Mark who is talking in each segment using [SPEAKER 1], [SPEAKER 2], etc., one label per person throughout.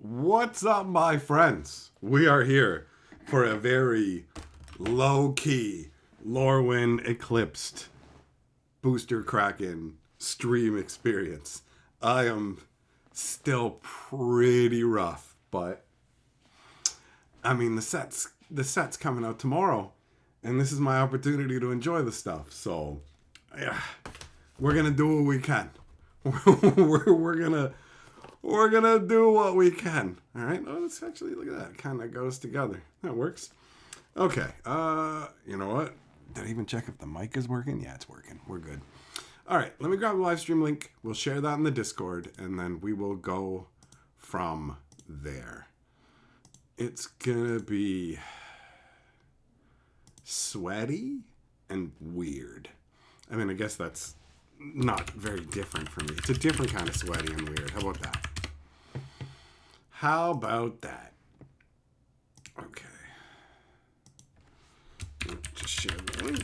[SPEAKER 1] What's up, my friends? We are here for a very low-key Lorwyn Eclipsed Booster Kraken stream experience. I am still pretty rough, but I mean the set's coming out tomorrow, and this is my opportunity to enjoy the stuff. So, yeah, we're gonna do what we can. We're gonna do what we can. All right. Oh, it's actually, look at that. It kind of goes together. That works. Okay. You know what? Did I even check if the mic is working? Yeah, it's working. We're good. All right. Let me grab the live stream link. We'll share that in the Discord, and then we will go from there. It's gonna be sweaty and weird. I mean, I guess that's not very different for me. It's a different kind of sweaty and weird. How about that? How about that? Okay. Just share the link.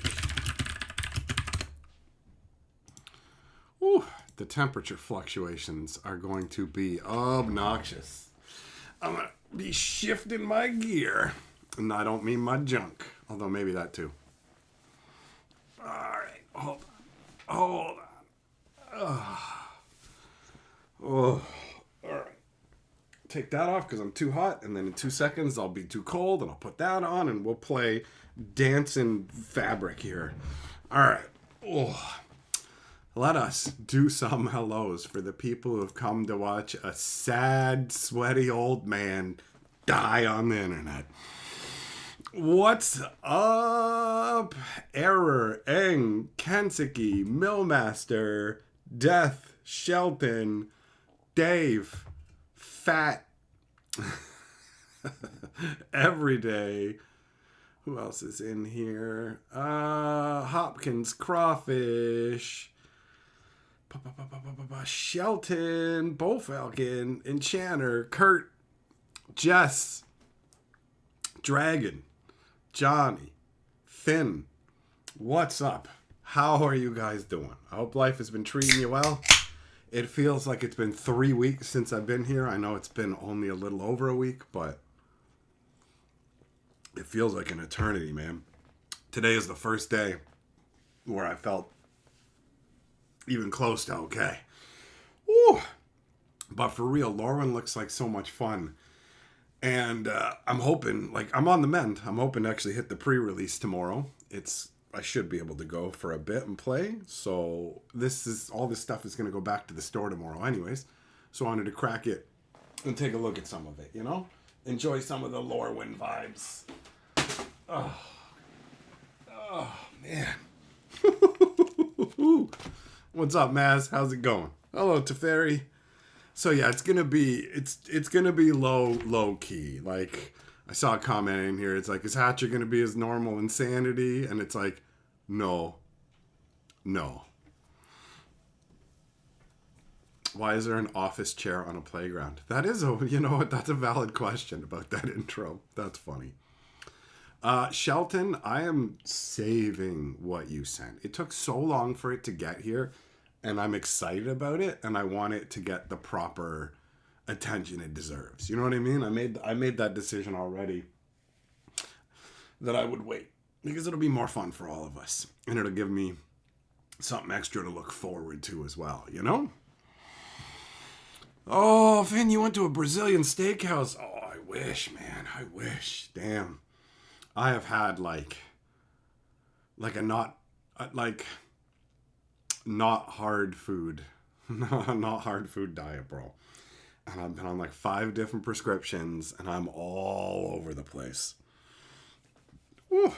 [SPEAKER 1] Ooh, the temperature fluctuations are going to be obnoxious. I'm going to be shifting my gear. And I don't mean my junk. Although maybe that too. All right. Hold on. Oh, all right. Take that off because I'm too hot, and then in 2 seconds I'll be too cold, and I'll put that on, and we'll play dancing fabric here. All right. Oh. Let us do some hellos for the people who have come to watch a sad, sweaty old man die on the internet. What's up? Error, Eng, Kensuke, Millmaster, Death, Shelton, Dave, Fat, Everyday. Who else is in here? Hopkins, Crawfish, Shelton, Bowfalcon, Enchanter, Kurt, Jess, Dragon, Johnny, Finn. What's up? How are you guys doing? I hope life has been treating you well. It feels like it's been 3 weeks since I've been here. I know it's been only a little over a week, but it feels like an eternity, man. Today is the first day where I felt even close to okay. Woo! But for real, Lorwyn looks like so much fun. And I'm hoping, like, I'm on the mend. I'm hoping to actually hit the pre-release tomorrow. I should be able to go for a bit and play. So all this stuff is going to go back to the store tomorrow anyways. So I wanted to crack it and take a look at some of it, you know? Enjoy some of the Lorwyn vibes. Oh man. What's up, Maz? How's it going? Hello, Teferi. So yeah, it's gonna be low key. Like, I saw a comment in here. It's like, is Hatcher gonna be his normal insanity? And it's like, no. Why is there an office chair on a playground? That is that's a valid question about that intro. That's funny. Shelton, I am saving what you sent. It took so long for it to get here, and I'm excited about it, and I want it to get the proper attention it deserves. You know what I mean? I made that decision already that I would wait because it'll be more fun for all of us, and it'll give me something extra to look forward to as well, you know? Oh, Finn, you went to a Brazilian steakhouse. Oh, I wish, man. I wish. Damn. I have had like a not hard food, not hard food diet, bro. And I've been on like 5 different prescriptions, and I'm all over the place. Whew.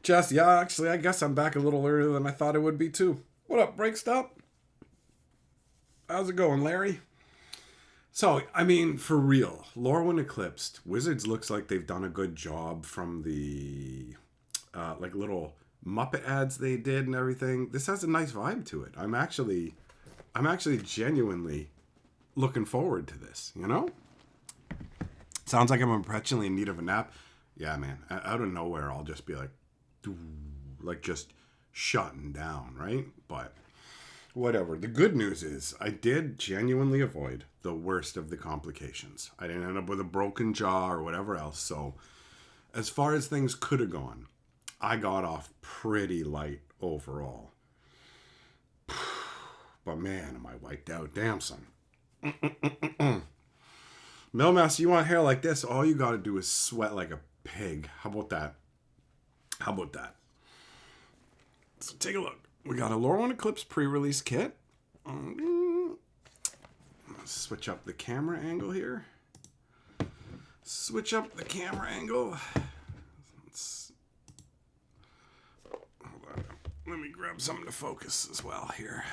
[SPEAKER 1] Jess, yeah, actually, I guess I'm back a little earlier than I thought it would be too. What up, Break Stop? How's it going, Larry? So, I mean, for real, Lorwyn Eclipsed, Wizards looks like they've done a good job from the like little Muppet ads they did and everything. This has a nice vibe to it. I'm actually genuinely looking forward to this, you know? Sounds like I'm perpetually in need of a nap. Yeah, man, out of nowhere, I'll just be like just shutting down, right? But Whatever. The good news is I did genuinely avoid the worst of the complications. I didn't end up with a broken jaw or whatever else. So as far as things could have gone, I got off pretty light overall. But man, am I wiped out. Damn, son. Millmaster, you want hair like this? All you gotta do is sweat like a pig. How about that? How about that? So take a look. We got a Lorwyn Eclipsed pre-release kit. Let's switch up the camera angle here. Switch up the camera angle. Hold on. Let me grab something to focus as well here.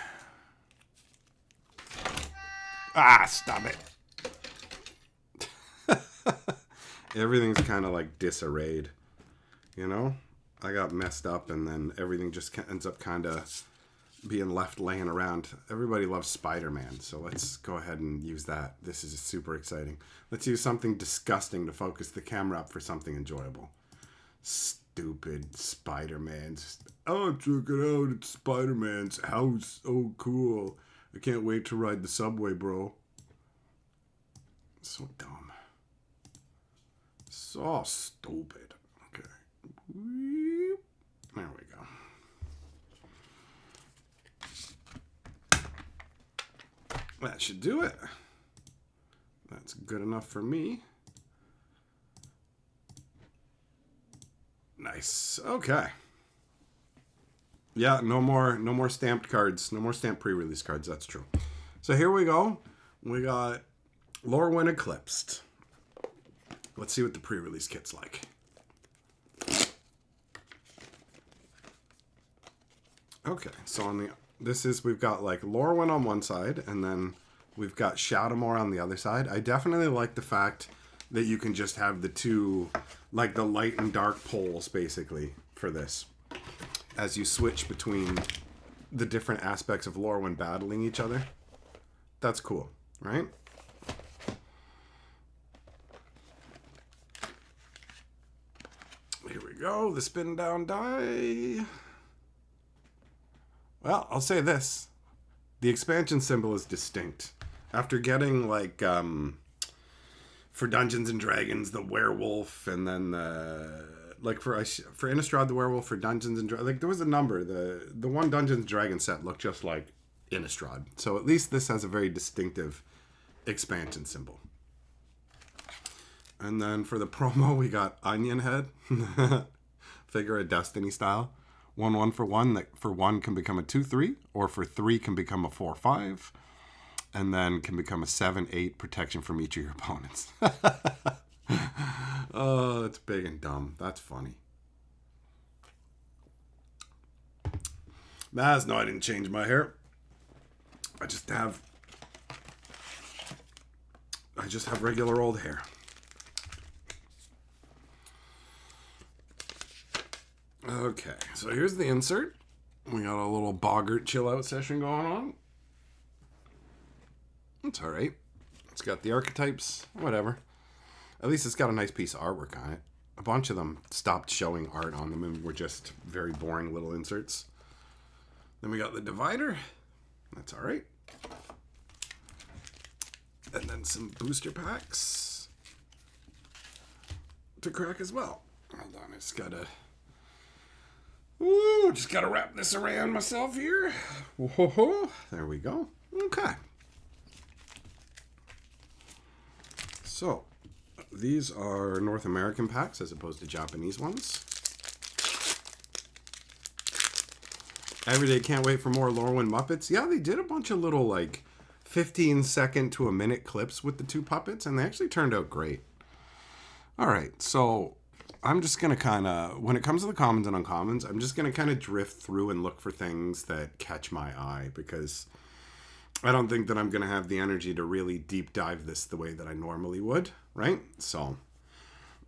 [SPEAKER 1] Ah, stop it. Everything's kind of like disarrayed, you know? I got messed up and then everything just ends up kind of being left laying around. Everybody loves Spider-Man, so let's go ahead and use that. This is super exciting. Let's use something disgusting to focus the camera up for something enjoyable. Stupid Spider-Man. Oh, check it out. It's Spider-Man's house. Oh, cool. I can't wait to ride the subway, bro. So dumb. So stupid. Okay. There we go. That should do it. That's good enough for me. Nice. Okay. Yeah, no more stamped cards. No more stamped pre-release cards. That's true. So here we go. We got Lorwyn Eclipsed. Let's see what the pre-release kit's like. Okay, so on we've got like Lorwyn on one side, and then we've got Shadowmoor on the other side. I definitely like the fact that you can just have the two, like the light and dark poles, basically, for this. As you switch between the different aspects of Lorwyn battling each other. That's cool, right? Here we go, the spin down die. Well, I'll say this. The expansion symbol is distinct. After getting, like, for Dungeons and Dragons, the werewolf, and then like for Innistrad, the werewolf, for Dungeons and Dragons, like there was a number. The one Dungeons and Dragons set looked just like Innistrad. So at least this has a very distinctive expansion symbol. And then for the promo, we got Onion Head. Figure of Destiny style. 1/1 for 1. That for 1 can become a 2/3, or for 3 can become a 4/5. And then can become a 7/8 protection from each of your opponents. Oh, that's big and dumb. That's funny. Maz, no, I didn't change my hair. I just have regular old hair. Okay, so here's the insert. We got a little Boggart chill out session going on. It's alright. It's got the archetypes, whatever. At least it's got a nice piece of artwork on it. A bunch of them stopped showing art on them and were just very boring little inserts. Then we got the divider. That's alright. And then some booster packs to crack as well. Hold on, I just gotta... Ooh, just gotta wrap this around myself here. Whoa, there we go. Okay. So, these are North American packs as opposed to Japanese ones. Everyday can't wait for more Lorwyn Muppets. Yeah, they did a bunch of little, like, 15-second to a minute clips with the two puppets, and they actually turned out great. Alright, so I'm just going to kind of, when it comes to the commons and uncommons, I'm just going to kind of drift through and look for things that catch my eye, because I don't think that I'm going to have the energy to really deep dive this the way that I normally would, right? So,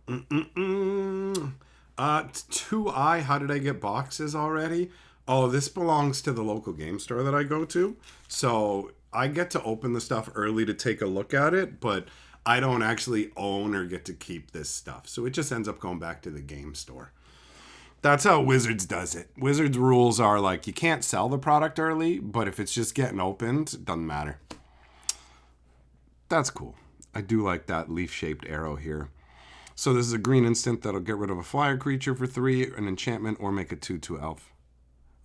[SPEAKER 1] 2i, how did I get boxes already? Oh, this belongs to the local game store that I go to. So, I get to open the stuff early to take a look at it, but I don't actually own or get to keep this stuff. So, it just ends up going back to the game store. That's how Wizards does it. Wizards rules are like you can't sell the product early, but if it's just getting opened, it doesn't matter. That's cool. I do like that leaf-shaped arrow here. So this is a green instant that'll get rid of a flyer creature for 3, an enchantment, or make a 2/2 elf.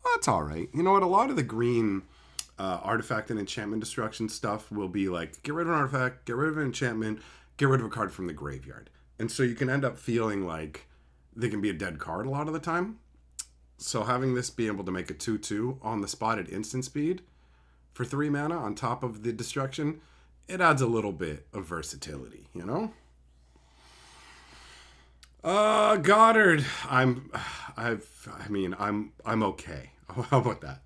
[SPEAKER 1] Well, that's all right. You know what? A lot of the green artifact and enchantment destruction stuff will be like, get rid of an artifact, get rid of an enchantment, get rid of a card from the graveyard. And so you can end up feeling like they can be a dead card a lot of the time. So having this be able to make a 2/2 on the spot at instant speed for 3 mana on top of the destruction, it adds a little bit of versatility, you know? Goddard. I'm okay. How about that?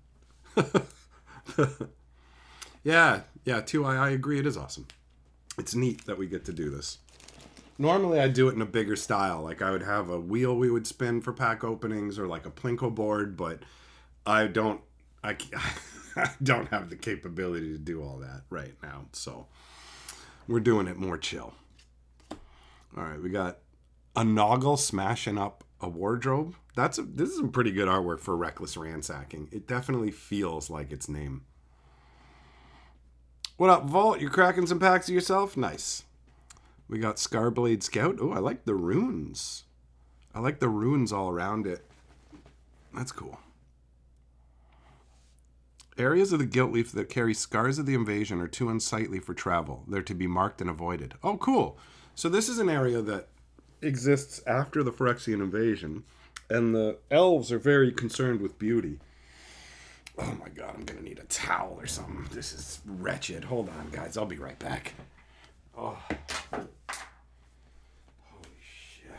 [SPEAKER 1] Yeah, 2 I agree. It is awesome. It's neat that we get to do this. Normally I do it in a bigger style. Like I would have a wheel we would spin for pack openings or like a Plinko board, but I don't have the capability to do all that right now. So we're doing it more chill. All right, we got a Noggle smashing up a wardrobe. This is some pretty good artwork for Reckless Ransacking. It definitely feels like its name. What up, Vault? You cracking some packs of yourself? Nice. We got Scarblade Scout. Oh, I like the runes. I like the runes all around it. That's cool. Areas of the Gilt Leaf that carry scars of the invasion are too unsightly for travel. They're to be marked and avoided. Oh, cool. So this is an area that exists after the Phyrexian invasion, and the elves are very concerned with beauty. Oh my god, I'm gonna need a towel or something. This is wretched. Hold on, guys. I'll be right back. Oh. Holy shit.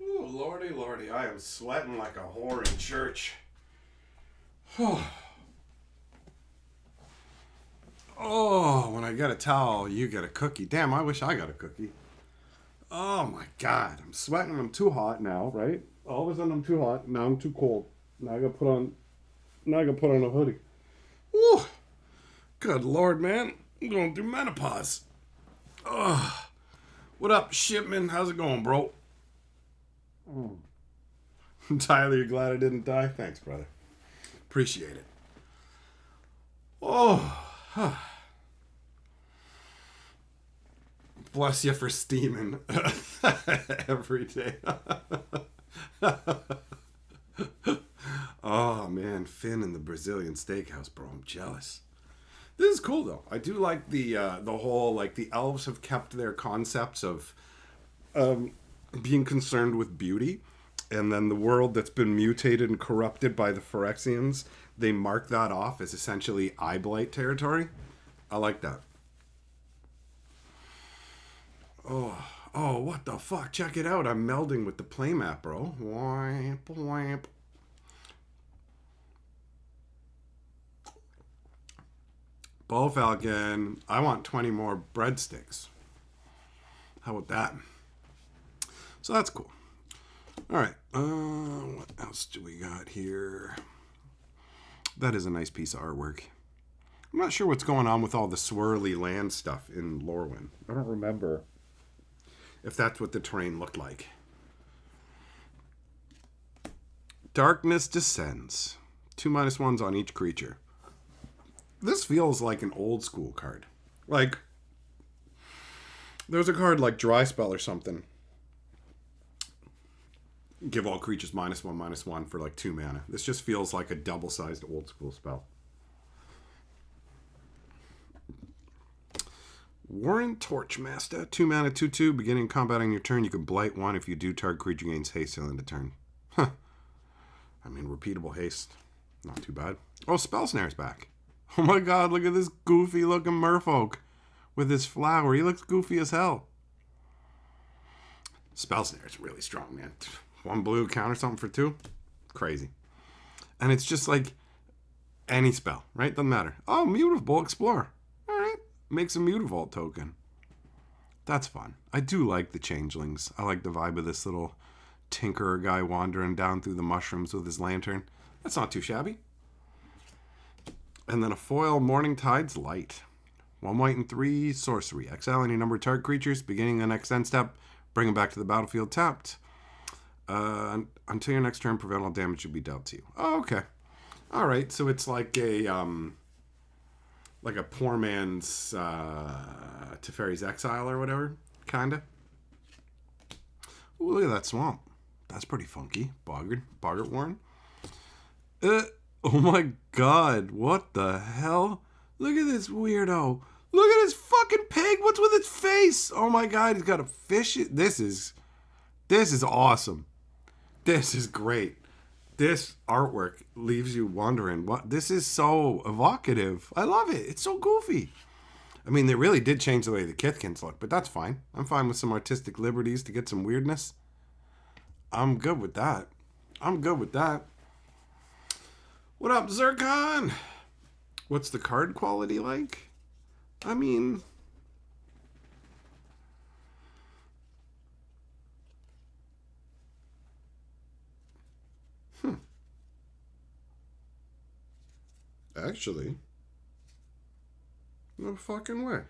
[SPEAKER 1] Ooh, lordy, lordy. I am sweating like a whore in church. Oh, when I get a towel, you get a cookie. Damn, I wish I got a cookie. Oh my god, I'm sweating. I'm too hot now, right? All of a sudden I'm too hot. Now I'm too cold. Now I gotta put on a hoodie. Ooh, good lord, man. I'm going through menopause. Ugh. What up, Shipman? How's it going, bro? Tyler, you're glad I didn't die? Thanks, brother. Appreciate it. Oh. Bless you for steaming every day. Oh, man. Finn in the Brazilian steakhouse, bro. I'm jealous. This is cool, though. I do like the whole, like, the elves have kept their concepts of being concerned with beauty. And then the world that's been mutated and corrupted by the Phyrexians, they mark that off as essentially eye blight territory. I like that. Oh, what the fuck? Check it out. I'm melding with the playmat, bro. Wamp, wamp. Bull Falcon. I want 20 more breadsticks. How about that? So that's cool. All right. What else do we got here? That is a nice piece of artwork. I'm not sure what's going on with all the swirly land stuff in Lorwyn. I don't remember if that's what the terrain looked like. Darkness Descends. 2/-1s on each creature. This feels like an old school card. Like, there's a card like Dry Spell or something. Give all creatures -1/-1 for like 2 mana. This just feels like a double-sized old school spell. Warrant Torchmaster. 2 mana, 2/2. Beginning combat on your turn, you can blight 1. If you do, target creature gains haste till end of turn. Huh. I mean, repeatable haste. Not too bad. Oh, Spell Snare's back. Oh my god, look at this goofy looking merfolk with his flower. He looks goofy as hell. Spell Snare is really strong, man. 1 blue, counter something for 2. Crazy. And it's just like any spell, right? Doesn't matter. Oh, Mutable Explorer. Alright. Makes a Mutavault token. That's fun. I do like the changelings. I like the vibe of this little tinkerer guy wandering down through the mushrooms with his lantern. That's not too shabby. And then a foil Morning Tide's Light. 1 white and 3 sorcery. Exile any number of target creatures. Beginning the next end step. Bring them back to the battlefield tapped. Until your next turn, prevent all damage will be dealt to you. Oh, okay. All right. So it's like a poor man's Teferi's Exile or whatever, kinda. Ooh, look at that swamp. That's pretty funky. Boggart Warren. Oh my god, what the hell? Look at this weirdo. Look at his fucking pig. What's with its face? Oh my god, he's got a fish. This is awesome. This is great. This artwork leaves you wondering what. This is so evocative. I love it. It's so goofy. I mean, they really did change the way the Kithkins look, but that's fine. I'm fine with some artistic liberties to get some weirdness. I'm good with that. What up, Zircon? What's the card quality like? I mean, actually, no fucking way.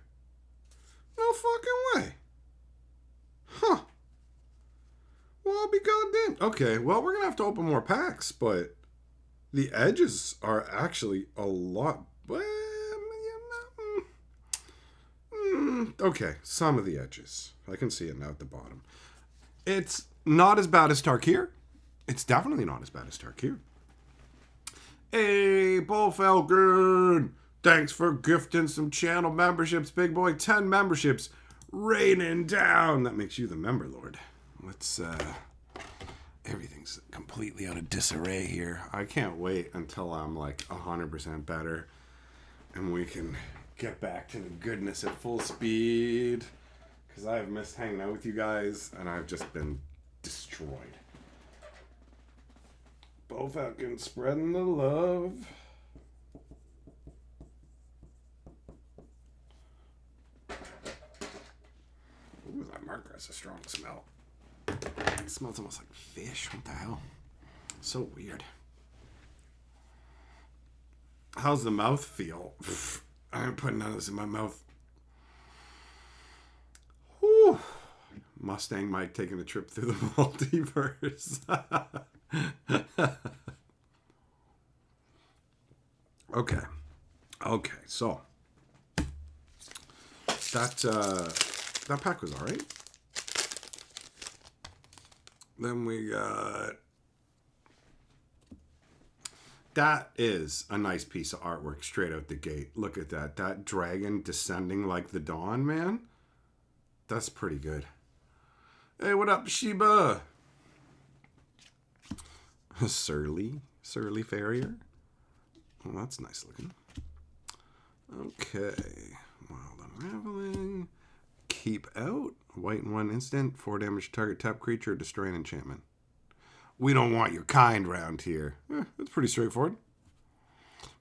[SPEAKER 1] Huh. Well, I'll be goddamn. Okay, well, we're gonna have to open more packs, but the edges are actually a lot. Okay, some of the edges. I can see it now at the bottom. It's not as bad as Tarkir. It's definitely not as bad as Tarkir. Hey, Bull Falcon! Thanks for gifting some channel memberships, big boy. 10 memberships. Raining down. That makes you the member lord. Let's, everything's completely out of disarray here. I can't wait until I'm like 100% better and we can get back to the goodness at full speed, because I have missed hanging out with you guys and I've just been destroyed. Bo Falcon spreading the love. Ooh, that marker has a strong smell. It smells almost like fish. What the hell? So weird. How's the mouth feel? I'm putting none of this in my mouth. Whew. Mustang Mike taking a trip through the multiverse. Okay, so that pack was alright. Then we got, that is a nice piece of artwork straight out the gate. Look at that. That dragon descending like the dawn, man. That's pretty good. Hey, what up, Sheba? Surly Farrier. Well, that's nice looking. Okay. Wild Unraveling. Keep Out. White and 1 instant. 4 damage target tap creature. Destroy an enchantment. We don't want your kind round here. That's pretty straightforward.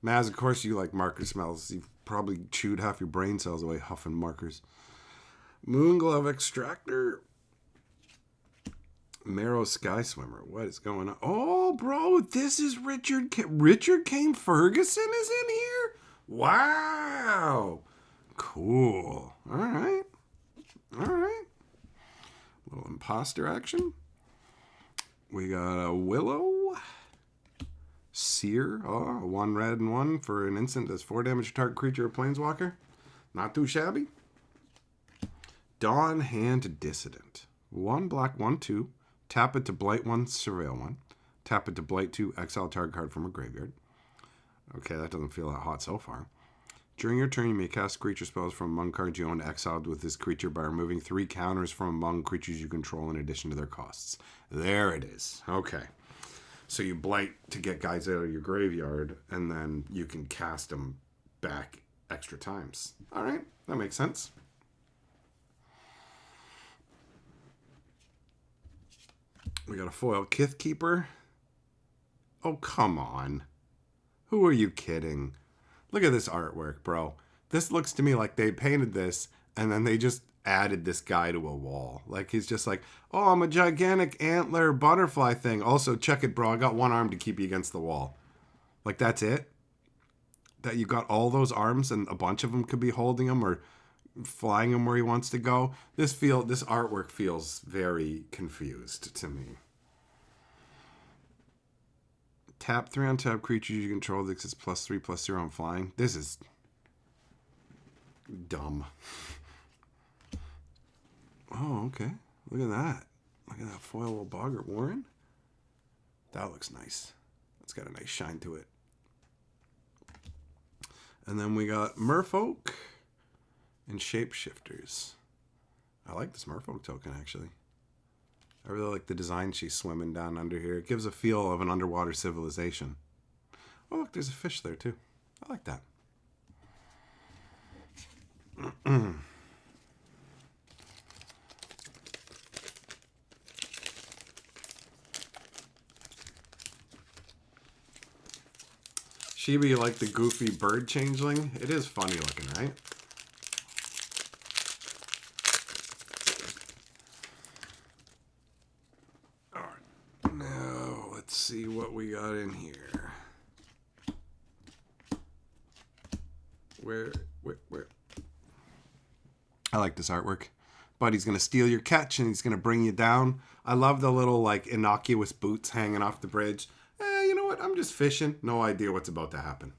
[SPEAKER 1] Maz, of course you like marker smells. You've probably chewed half your brain cells away huffing markers. Moonglove Extractor. Marrow Sky Swimmer. What is going on? Oh, bro, this is Richard Kane Ferguson is in here? Wow. Cool. All right. Little imposter action. We got a Willow. Seer. Oh, 1 red and 1 for an instant. Does 4 damage to target creature or planeswalker. Not too shabby. Dawn Hand Dissident. 1 black, 1, 2. Tap it to blight 1, surveil 1. Tap it to blight 2, exile target card from a graveyard. Okay, that doesn't feel that hot so far. During your turn, you may cast creature spells from among cards you own exiled with this creature by removing 3 counters from among creatures you control in addition to their costs. There it is. Okay. So you blight to get guys out of your graveyard, and then you can cast them back extra times. All right, that makes sense. We got a foil Kith Keeper. Oh, come on. Who are you kidding? Look at this artwork, bro. This looks to me like they painted this, and then they just added this guy to a wall. Like, he's just like, oh, I'm a gigantic antler butterfly thing. Also, check it, bro. I got 1 arm to keep you against the wall. Like, that's it? That you got all those arms and a bunch of them could be holding him or flying him where he wants to go? This artwork feels very confused to me. Tap 3 on tap creatures you control that exists +3/+0 on flying. This is dumb. Oh, okay. Look at that. Look at that foil Boggart Warren. That looks nice. It's got a nice shine to it. And then we got Merfolk and Shapeshifters. I like this Merfolk token, actually. I really like the design she's swimming down under here. It gives a feel of an underwater civilization. Oh, look, there's a fish there, too. I like that. Shiba, you like the goofy bird changeling? It is funny looking, right? Alright. Now, let's see what we got in here. Where? I like this artwork. Buddy's going to steal your catch and he's going to bring you down. I love the little, like, innocuous boots hanging off the bridge. You know what? I'm just fishing. No idea what's about to happen.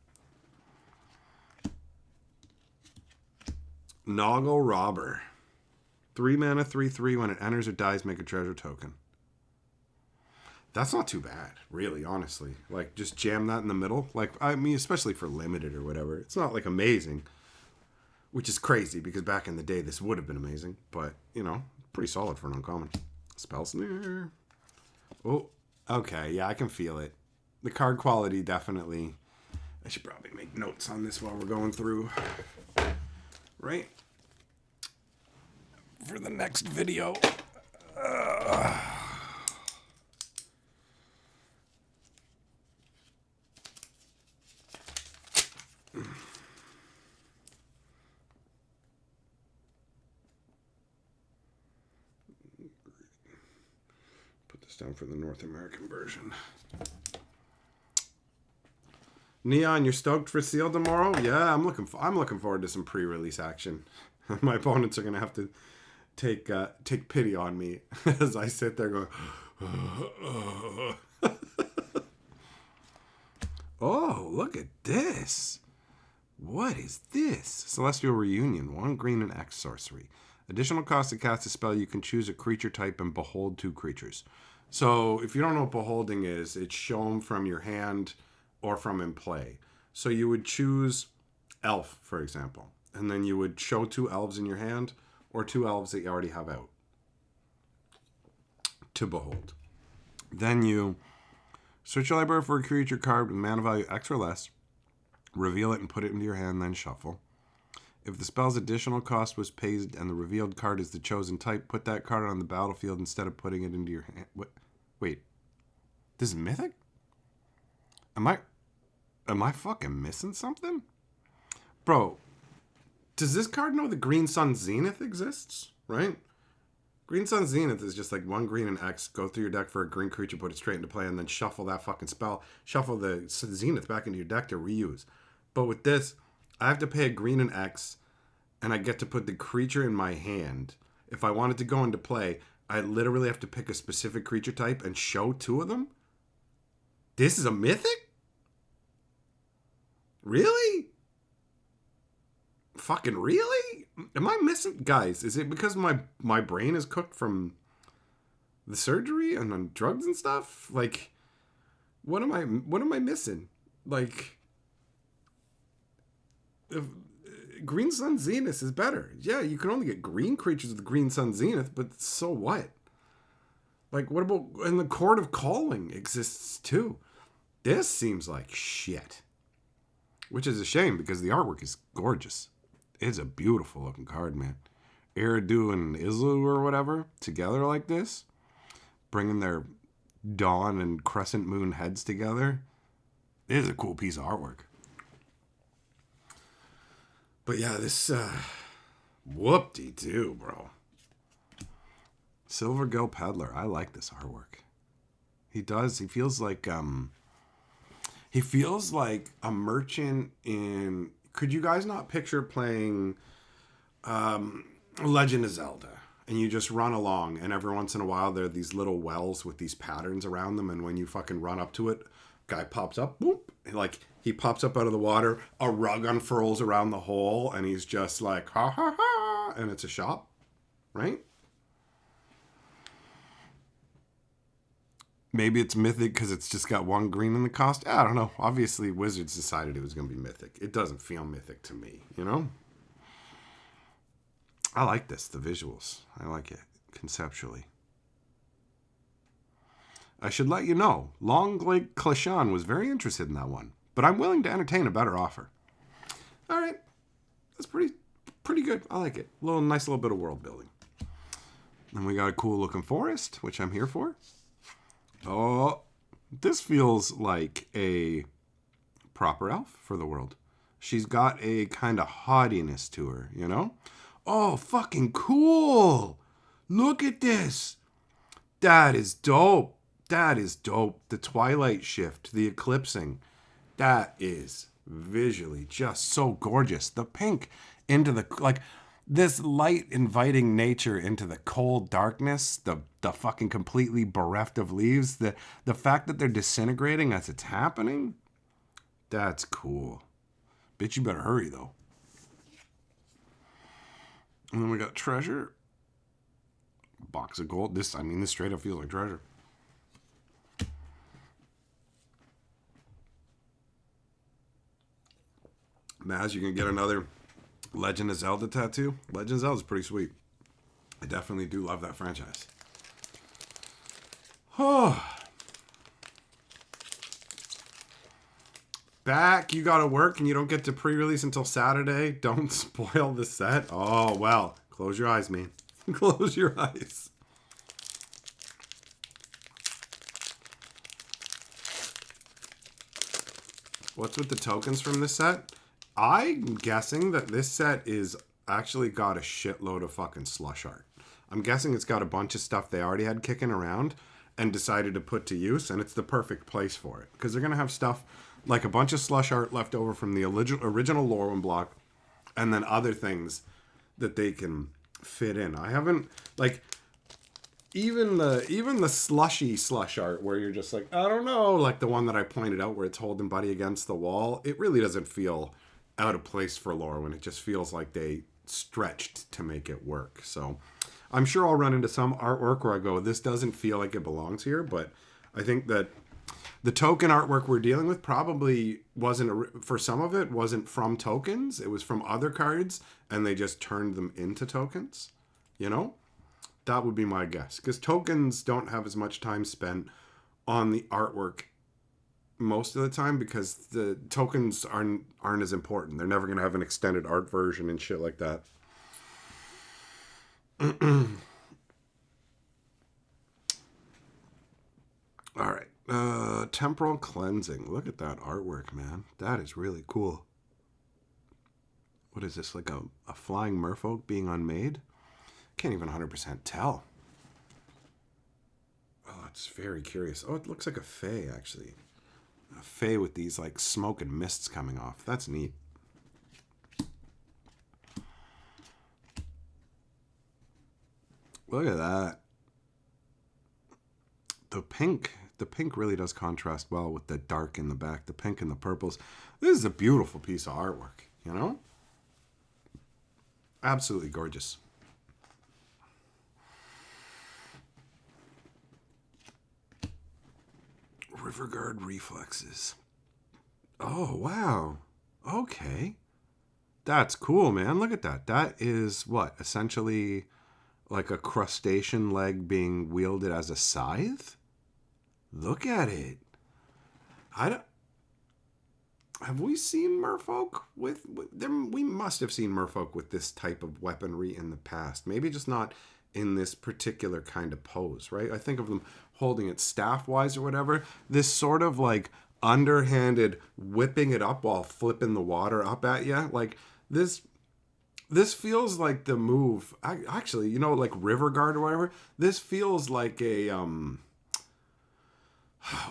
[SPEAKER 1] Noggle Robber. 3 mana, 3/3. When it enters or dies, make a treasure token. That's not too bad, really, honestly. Like, just jam that in the middle. Like, I mean, especially for limited or whatever. It's not, like, amazing. Which is crazy, because back in the day, this would have been amazing. But, you know, pretty solid for an uncommon. Spell Snare. Oh, okay. Yeah, I can feel it. The card quality, definitely. I should probably make notes on this while we're going through. Right? For the next video. Put this down for the North American version. Neon, you're stoked for Seal tomorrow? Yeah, I'm looking forward to some pre-release action. My opponents are gonna have to take pity on me as I sit there going. Oh, look at this! What is this? Celestial Reunion. 1 green and X sorcery. Additional cost to cast a spell, you can choose a creature type and behold 2 creatures. So if you don't know what beholding is, it's shown from your hand or from in play. So you would choose elf, for example, and then you would show 2 elves in your hand or 2 elves that you already have out to behold. Then you search your library for a creature card with mana value X or less, reveal it and put it into your hand, then shuffle. If the spell's additional cost was paid and the revealed card is the chosen type, put that card on the battlefield instead of putting it into your hand. What? Wait. This is Mythic? Am I fucking missing something? Bro, does this card know the Green Sun Zenith exists? Right? Green Sun Zenith is just like 1 green and X, go through your deck for a green creature, put it straight into play, and then shuffle that fucking spell. Shuffle the Zenith back into your deck to reuse. But with this, I have to pay a green and X, and I get to put the creature in my hand. If I want it to go into play, I literally have to pick a specific creature type and show 2 of them? This is a Mythic? Really? Fucking really? Am I missing, guys? Is it because my brain is cooked from the surgery and on drugs and stuff? Like, what am I missing? Like, if, Green Sun Zenith is better. Yeah, you can only get green creatures with Green Sun Zenith, but so what? Like, what about, and the Court of Calling exists too. This seems like shit. Which is a shame because the artwork is gorgeous. It's a beautiful looking card, man. Eridu and Izu or whatever together like this, bringing their dawn and crescent moon heads together. It is a cool piece of artwork. But yeah, this whoop-de-doo, bro. Silver Gill Peddler. I like this artwork. He does. He feels like a merchant in. Could you guys not picture playing Legend of Zelda? And you just run along, and every once in a while there are these little wells with these patterns around them, and when you fucking run up to it, guy pops up, whoop, like he pops up out of the water, a rug unfurls around the hole, and he's just like, ha ha ha, and it's a shop, right? Maybe it's mythic because it's just got one green in the cost. I don't know. Obviously, Wizards decided it was going to be mythic. It doesn't feel mythic to me, you know? I like this, the visuals. I like it conceptually. I should let you know, Longleg Clashan was very interested in that one, but I'm willing to entertain a better offer. All right. That's pretty good. I like it. Nice little bit of world building. And we got a cool looking forest, which I'm here for. Oh, this feels like a proper elf for the world. She's got a kind of haughtiness to her, you know? Oh, fucking cool. Look at this. That is dope. That is dope. The Twilight Shift, the Eclipsing. That is visually just so gorgeous. The pink into the, like, this light inviting nature into the cold darkness, the fucking completely bereft of leaves, the fact that they're disintegrating as it's happening, that's cool. Bitch, you better hurry though. And then we got treasure. Box of gold. This straight up feels like treasure. Maz, you can get another Legend of Zelda tattoo. Legend of Zelda is pretty sweet. I definitely do love that franchise. Oh. Back, you gotta work and you don't get to pre-release until Saturday. Don't spoil the set. Oh, well. Close your eyes, man. Close your eyes. What's with the tokens from this set? I'm guessing that this set is actually got a shitload of fucking slush art. I'm guessing it's got a bunch of stuff they already had kicking around and decided to put to use, and it's the perfect place for it. Because they're going to have stuff like a bunch of slush art left over from the original Lorwyn block, and then other things that they can fit in. I haven't, like, even the slushy slush art where you're just like, I don't know, like the one that I pointed out where it's holding Buddy against the wall, it really doesn't feel out of place for Lorwyn. It just feels like they stretched to make it work. So I'm sure I'll run into some artwork where I go, this doesn't feel like it belongs here, but I think that the token artwork we're dealing with probably wasn't, for some of it, wasn't from tokens. It was from other cards, and they just turned them into tokens, you know? That would be my guess. Because tokens don't have as much time spent on the artwork most of the time because the tokens aren't as important. They're never going to have an extended art version and shit like that. All right. Temporal Cleansing. Look at that artwork, man. That is really cool. What is this, like a flying merfolk being unmade? Can't even 100% tell. Oh, it's very curious. Oh, it looks like a fae, actually. A fae with these, like, smoke and mists coming off. That's neat. Look at that. The pink the pink really does contrast well with the dark in the back, the pink and the purples. This is a beautiful piece of artwork, you know? Absolutely gorgeous. Riverguard reflexes. Oh, wow. Okay. That's cool, man. Look at that. That is what? Essentially like a crustacean leg being wielded as a scythe? Look at it. Have we seen merfolk with them? We must have seen merfolk with this type of weaponry in the past. Maybe just not in this particular kind of pose, right? I think of them holding it staff-wise or whatever. This sort of like underhanded whipping it up while flipping the water up at you. Like this feels like the move. Actually, you know, like river guard or whatever. This feels like a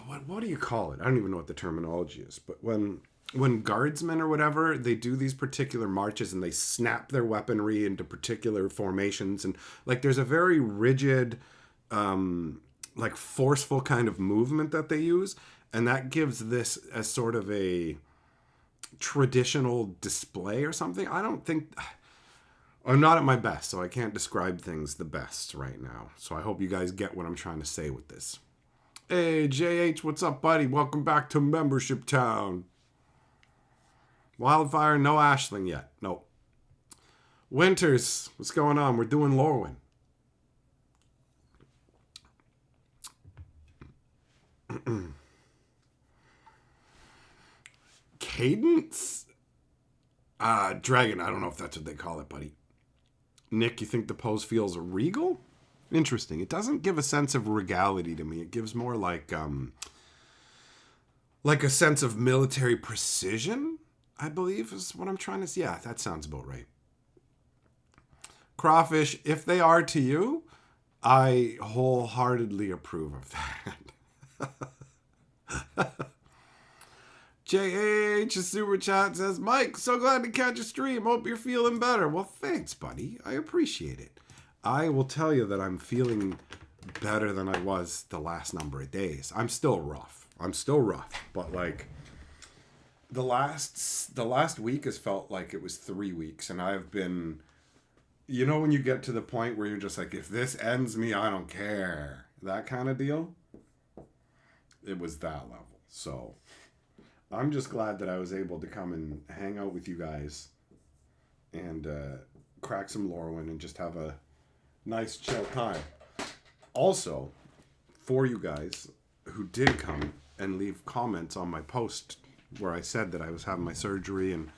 [SPEAKER 1] what do you call it? I don't even know what the terminology is. But when guardsmen or whatever, they do these particular marches and they snap their weaponry into particular formations, and like there's a very rigid, like forceful kind of movement that they use, and that gives this as sort of a traditional display or something. I don't think. I'm not at my best, so I can't describe things the best right now. So I hope you guys get what I'm trying to say with this. Hey, JH, what's up, buddy? Welcome back to Membership Town. Wildfire, no Ashling yet. Nope. Winters, what's going on? We're doing Lorwyn. Cadence? Dragon, I don't know if that's what they call it, buddy. Nick, you think the pose feels regal? Interesting. It doesn't give a sense of regality to me. It gives more like a sense of military precision, I believe is what I'm trying to say. Yeah, that sounds about right. Crawfish, if they are to you, I wholeheartedly approve of that. JH, a super chat says, Mike, so glad to catch a stream. Hope you're feeling better. Well, thanks, buddy. I appreciate it. I will tell you that I'm feeling better than I was the last number of days. I'm still rough. But like the last week has felt like it was 3 weeks, and I've been, you know, when you get to the point where you're just like, if this ends me, I don't care. That kind of deal. It was that level. So I'm just glad that I was able to come and hang out with you guys and crack some Lorwyn and just have a nice chill time. Also, for you guys who did come and leave comments on my post where I said that I was having my surgery, and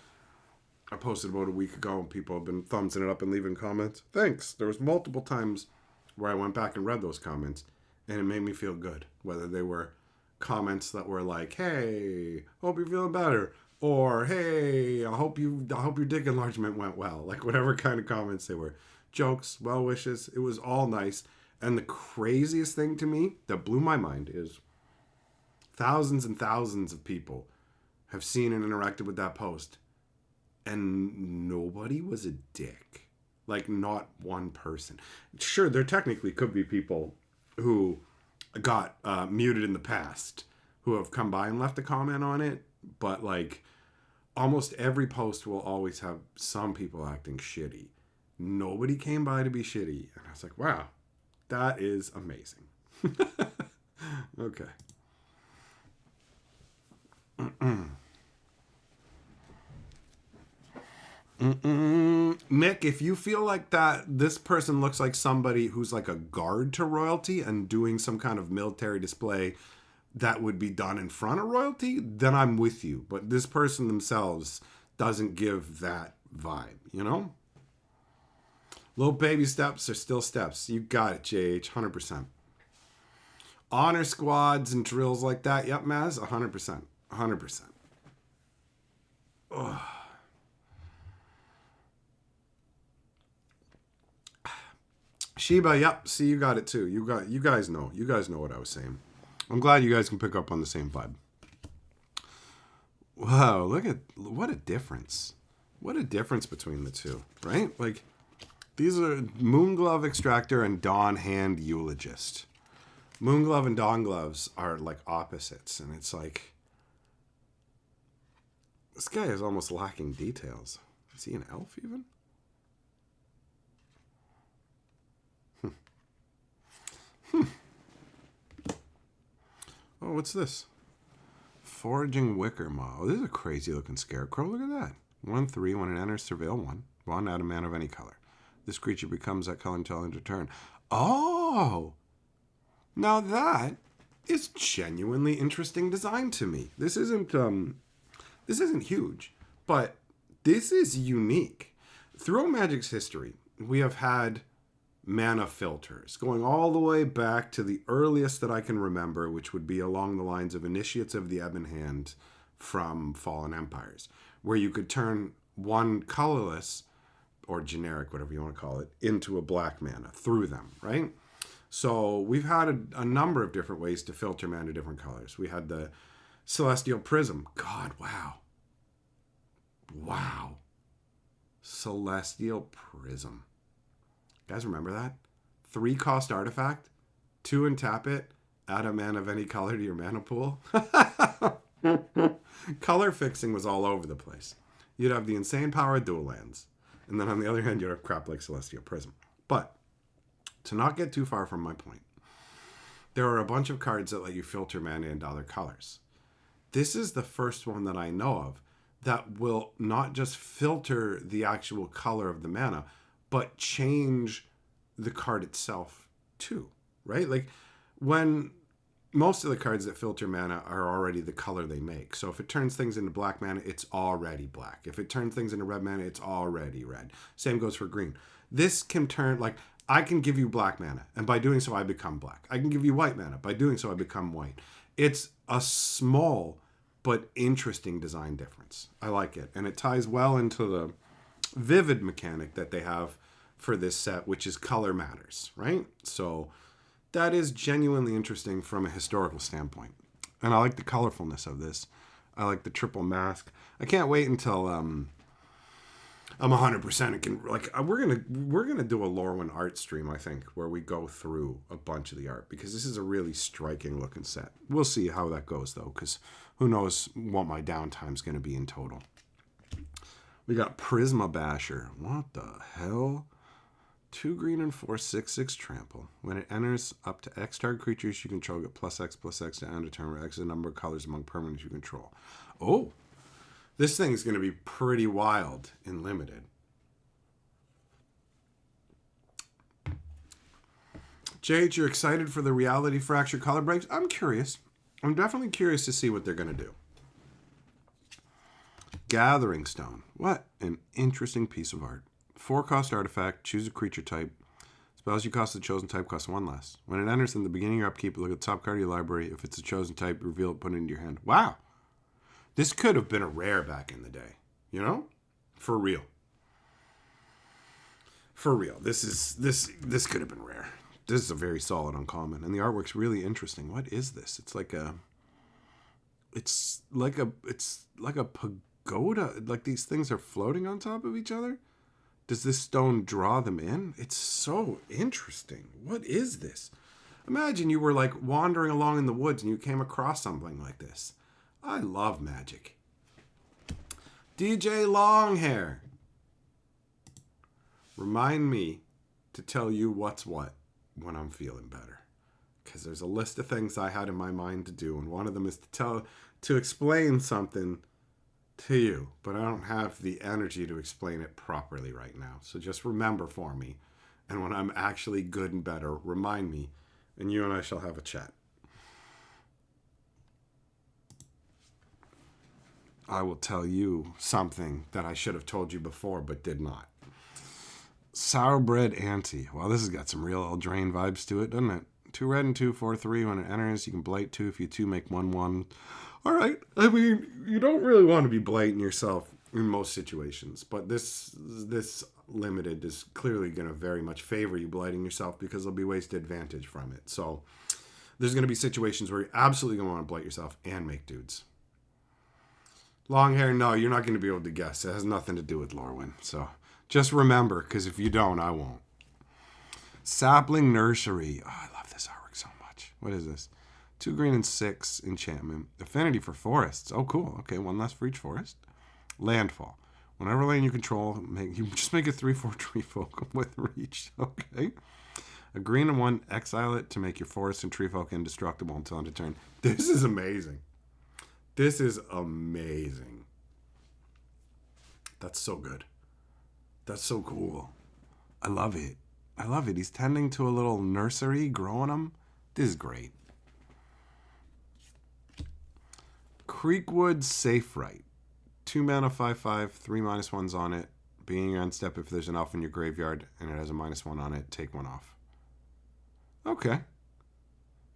[SPEAKER 1] I posted about a week ago, and people have been thumbsing it up and leaving comments. Thanks. There was multiple times where I went back and read those comments, and it made me feel good, whether they were comments that were like, hey, hope you're feeling better, or hey, I hope your dick enlargement went well, like whatever kind of comments they were. Jokes, well wishes, it was all nice. And the craziest thing to me that blew my mind is thousands and thousands of people have seen and interacted with that post, and nobody was a dick. Like, not one person. Sure, there technically could be people who got muted in the past who have come by and left a comment on it, but like almost every post will always have some people acting shitty. Nobody came by to be shitty, and I was like, wow, that is amazing. Okay. Nick, if you feel like that this person looks like somebody who's like a guard to royalty and doing some kind of military display that would be done in front of royalty, then I'm with you. But this person themselves doesn't give that vibe, you know? Little baby steps are still steps. You got it, JH, 100%. Honor squads and drills like that. Yep, Maz, 100%. 100%. Ugh. Sheba, yep. See, you got it too. You guys know. You guys know what I was saying. I'm glad you guys can pick up on the same vibe. Wow, what a difference. What a difference between the two, right? Like, these are Moonglove Extractor and Dawn Hand Eulogist. Moonglove and Dawn-Gloves are like opposites, and it's like this guy is almost lacking details. Is he an elf even? Oh, what's this? Foraging Wicker Maw. Oh, this is a crazy looking scarecrow. Look at that. 1/3. When it enters Surveil 1, add a mana of any color. This creature becomes that color until end of turn. Oh! Now that is genuinely interesting design to me. This isn't huge, but this is unique. Throughout Magic's history, we have had mana filters going all the way back to the earliest that I can remember, which would be along the lines of Initiates of the Ebon Hand from Fallen Empires, where you could turn one colorless or generic, whatever you want to call it, into a black mana through them, right? So we've had a number of different ways to filter mana to different colors. We had the Celestial Prism. God, wow. Wow. Celestial Prism. You guys remember that? 3-cost artifact, 2 and tap it, add a mana of any color to your mana pool. Color fixing was all over the place. You'd have the insane power of dual lands. And then on the other hand, you'd have crap like Celestial Prism. But to not get too far from my point, there are a bunch of cards that let you filter mana into other colors. This is the first one that I know of that will not just filter the actual color of the mana, but change the card itself too, right? Like when most of the cards that filter mana are already the color they make. So if it turns things into black mana, it's already black. If it turns things into red mana, it's already red. Same goes for green. This can turn, like, I can give you black mana, and by doing so, I become black. I can give you white mana. By doing so, I become white. It's a small but interesting design difference. I like it. And it ties well into the vivid mechanic that they have for this set, which is color matters, right? So that is genuinely interesting from a historical standpoint. And I like the colorfulness of this. I like the triple mask. I can't wait until I'm 100% and can, like, we're gonna do a Lorwyn art stream, I think, where we go through a bunch of the art, because this is a really striking looking set. We'll see how that goes though, because who knows what my downtime's gonna be in total. We got Prisma Basher. What the hell? 2 green and 4, 6/6 trample. When it enters up to X target creatures you control, get +X/+X to end a turn where X is the number of colors among permanents you control. Oh, this thing's going to be pretty wild in limited. Jade, you're excited for the Reality Fracture color breaks? I'm curious. I'm definitely curious to see what they're going to do. Gathering Stone. What an interesting piece of art. 4-cost artifact, choose a creature type. Spells you cost the chosen type cost 1 less. When it enters in the beginning of your upkeep, look at the top card of your library. If it's a chosen type, reveal it, put it into your hand. Wow. This could have been a rare back in the day. You know? For real. For real. This could have been rare. This is a very solid uncommon. And the artwork's really interesting. What is this? It's like a pagoda. Like these things are floating on top of each other. Does this stone draw them in? It's so interesting. What is this? Imagine you were like wandering along in the woods and you came across something like this. I love magic. DJ Longhair. Remind me to tell you what's what when I'm feeling better. Because there's a list of things I had in my mind to do, and one of them is to explain something to you, but I don't have the energy to explain it properly right now. So just remember for me, and when I'm actually good and better, remind me, and you and I shall have a chat. I will tell you something that I should have told you before, but did not. Sourbred Ante. Well, this has got some real Eldraine vibes to it, doesn't it? 2 red and 2, 4/3. When it enters, you can blight 2. If you 2, make 1/1. All right. I mean, you don't really want to be blighting yourself in most situations, but this limited is clearly going to very much favor you blighting yourself, because there'll be ways to advantage from it. So there's going to be situations where you're absolutely going to want to blight yourself and make dudes. Long hair, no, you're not going to be able to guess. It has nothing to do with Lorwyn. So just remember, because if you don't, I won't. Sapling Nursery. Oh, I love this artwork so much. What is this? 2 green and 6 enchantment. Affinity for forests. Oh, cool. Okay, 1 less for each forest. Landfall. Whenever land you control, you just make a 3/4 tree folk with reach. Okay. A green and 1, exile it to make your forest and tree folk indestructible until end of turn. This is amazing. This is amazing. That's so good. That's so cool. I love it. I love it. He's tending to a little nursery, growing them. This is great. Creekwood Safe Right. 2 mana, 5/5, 3 -1s on it. Being your end step, if there's an elf in your graveyard and it has a -1 on it, take 1 off. Okay.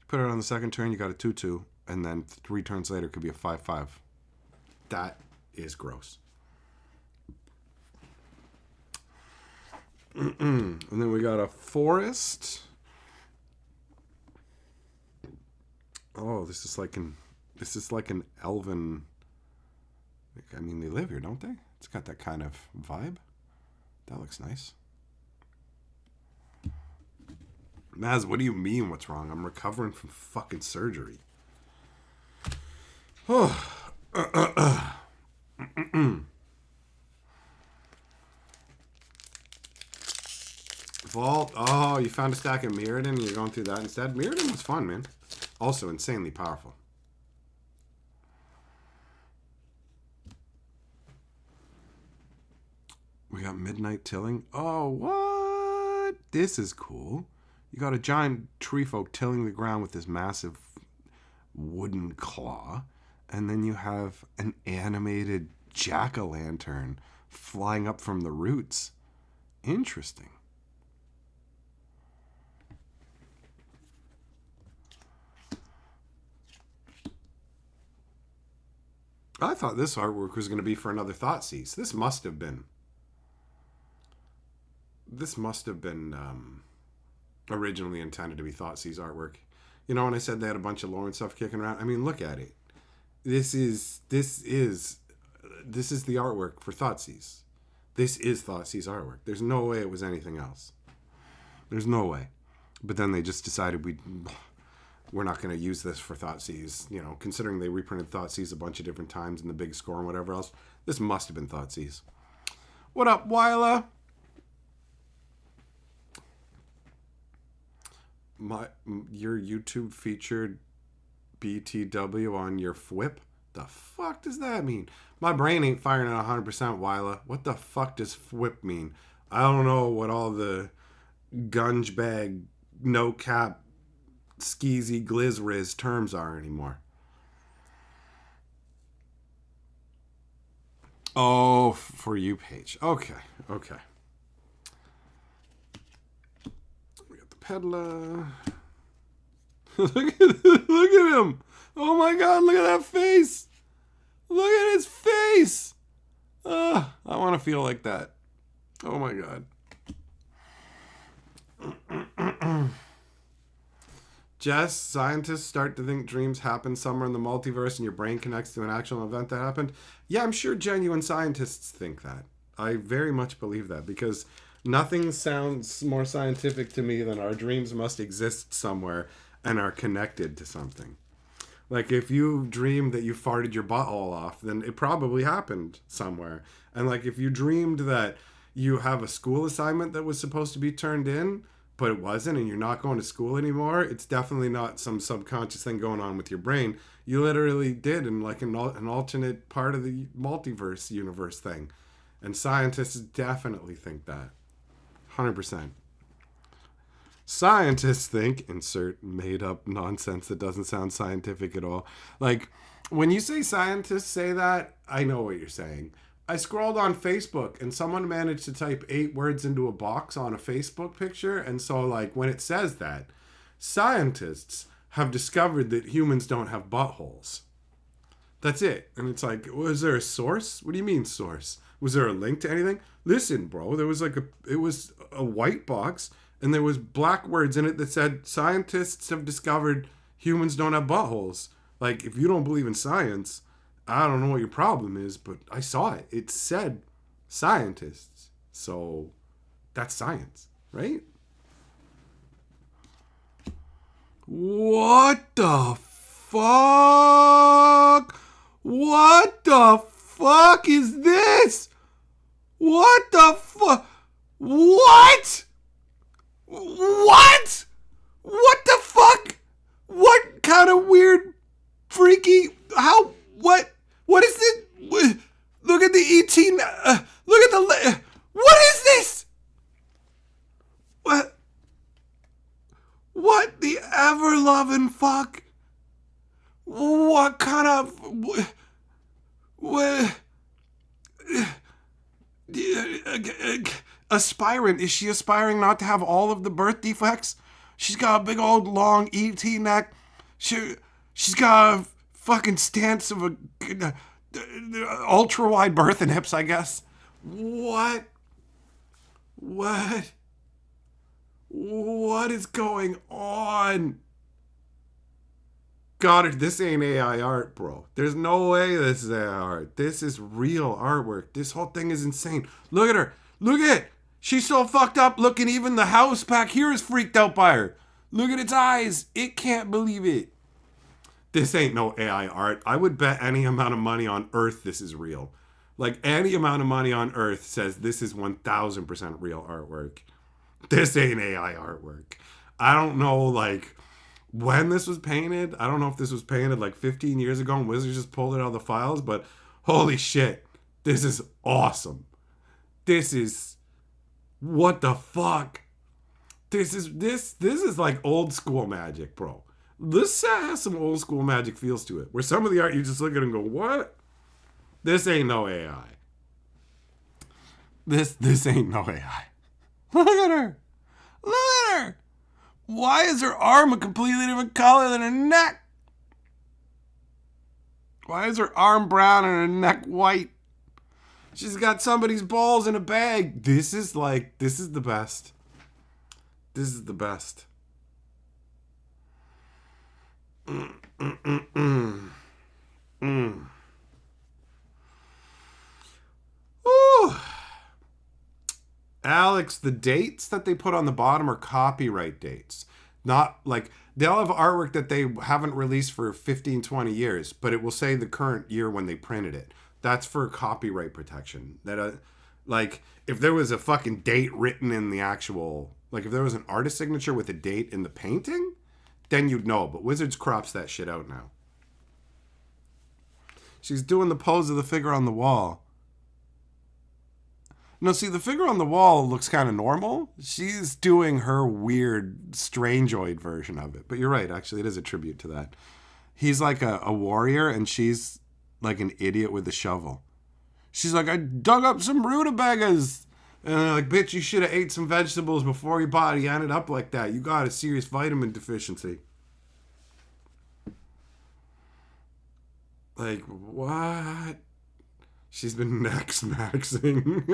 [SPEAKER 1] Put it on the second turn, you got a 2/2, and then 3 turns later it could be a 5/5. That is gross. And then we got a forest. Oh, this is like an elven. I mean, they live here, don't they? It's got that kind of vibe. That looks nice. Maz, what do you mean what's wrong? I'm recovering from fucking surgery. Oh. Vault. Oh, you found a stack of Mirrodin and you're going through that instead? Mirrodin was fun, man. Also insanely powerful. We got Midnight Tilling. Oh, what? This is cool. You got a giant tree folk tilling the ground with this massive wooden claw. And then you have an animated jack-o'-lantern flying up from the roots. Interesting. I thought this artwork was going to be for another Thoughtseize. This must have been originally intended to be Thoughtseize artwork. You know, when I said they had a bunch of Lorwyn stuff kicking around, I mean, look at it. This is the artwork for Thoughtseize. This is Thoughtseize artwork. There's no way it was anything else. There's no way. But then they just decided we're not going to use this for Thoughtseize. You know, considering they reprinted Thoughtseize a bunch of different times in the big score and whatever else, this must have been Thoughtseize. What up, Wyla? Your YouTube featured BTW on your FWIP? The fuck does that mean? My brain ain't firing at 100%, Wyla. What the fuck does FWIP mean? I don't know what all the gunge bag, no cap, skeezy glizzriz terms are anymore. Oh, for you page. Okay. We got the peddler. look at him. Oh my god, look at that face. Look at his face. I want to feel like that. Oh my god. Jess, scientists start to think dreams happen somewhere in the multiverse and your brain connects to an actual event that happened. Yeah, I'm sure genuine scientists think that. I very much believe that because nothing sounds more scientific to me than our dreams must exist somewhere and are connected to something. Like if you dreamed that you farted your butthole off, then it probably happened somewhere. And like if you dreamed that you have a school assignment that was supposed to be turned in, but it wasn't, and you're not going to school anymore, it's definitely not some subconscious thing going on with your brain. You literally did in like an alternate part of the multiverse universe thing. And scientists definitely think that. 100%. Scientists think, insert made up nonsense that doesn't sound scientific at all. Like, when you say scientists say that, I know what you're saying. I scrolled on Facebook and someone managed to type 8 words into a box on a Facebook picture. And so, like, when it says that, scientists have discovered that humans don't have buttholes. That's it. And it's like, was there a source? What do you mean source? Was there a link to anything? Listen, bro, there was like it was a white box and there was black words in it that said scientists have discovered humans don't have buttholes. Like, if you don't believe in science, I don't know what your problem is, but I saw it. It said scientists. So that's science, right? What the fuck? What the fuck is this? What the fuck? What? What? What the fuck? What kind of weird, freaky, how, what is it? Look at the ET, look at the, what is this? What the ever-loving fuck? What kind of, what, aspirant? Is she aspiring not to have all of the birth defects? She's got a big old long ET neck. She's got a fucking stance of a ultra wide birth and hips, I guess. What is going on? God, this ain't AI art, bro. There's no way this is AI art. This is real artwork. This whole thing is insane. Look at her. Look at it. She's so fucked up looking. Even the house back here is freaked out by her. Look at its eyes. It can't believe it. This ain't no AI art. I would bet any amount of money on Earth this is real. Like, any amount of money on Earth says this is 1000% real artwork. This ain't AI artwork. I don't know, like, when this was painted. I don't know if this was painted like 15 years ago and Wizards just pulled it out of the files, but holy shit. This is awesome. This is, what the fuck? This is like old school Magic, bro. This has some old school Magic feels to it, where some of the art you just look at it and go, what? This ain't no AI. This ain't no AI. Look at her. Look at her. Why is her arm a completely different color than her neck? Why is her arm brown and her neck white? She's got somebody's balls in a bag. This is the best. This is the best. Ooh. Alex, the dates that they put on the bottom are copyright dates. Not like, they'll have artwork that they haven't released for 15, 20 years, but it will say the current year when they printed it. That's for copyright protection. That, like, if there was a fucking date written in the actual, like, if there was an artist signature with a date in the painting, then you'd know. But Wizards crops that shit out now. She's doing the pose of the figure on the wall. No, see, the figure on the wall looks kind of normal. She's doing her weird, strangeoid version of it. But you're right, actually, it is a tribute to that. He's like a warrior, and she's like an idiot with a shovel. She's like, I dug up some rutabagas. And they're like, bitch, you should have ate some vegetables before your body ended up like that. You got a serious vitamin deficiency. Like, what? She's been neck maxing.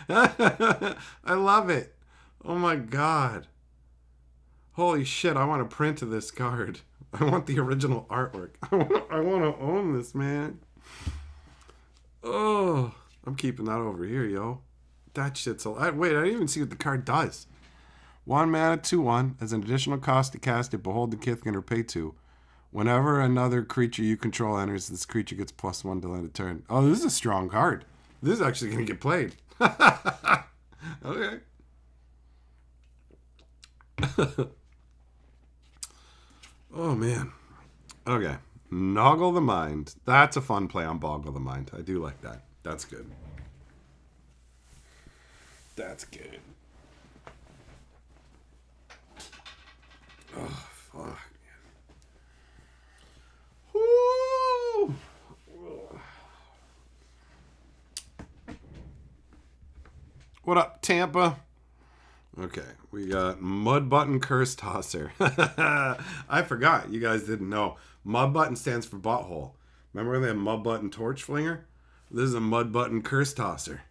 [SPEAKER 1] I love it. Oh my god. Holy shit, I want a print of this card. I want the original artwork. I want to own this, man. Oh, I'm keeping that over here, yo. That shit's a lot. Wait, I didn't even see what the card does. 1 mana, 2/1. As an additional cost to cast it, behold the Kithkin or pay 2. Whenever another creature you control enters, this creature gets +1 to end a turn. Oh, this is a strong card. This is actually going to get played. Okay. Oh, man. Okay. Noggle the Mind. That's a fun play on Boggle the Mind. I do like that. That's good. That's good. Oh, fuck. Woo! What up, Tampa? Okay, we got Mud Button Curse Tosser. I forgot. You guys didn't know. Mud Button stands for butthole. Remember when they had Mud Button Torch Flinger? This is a Mud Button Curse Tosser.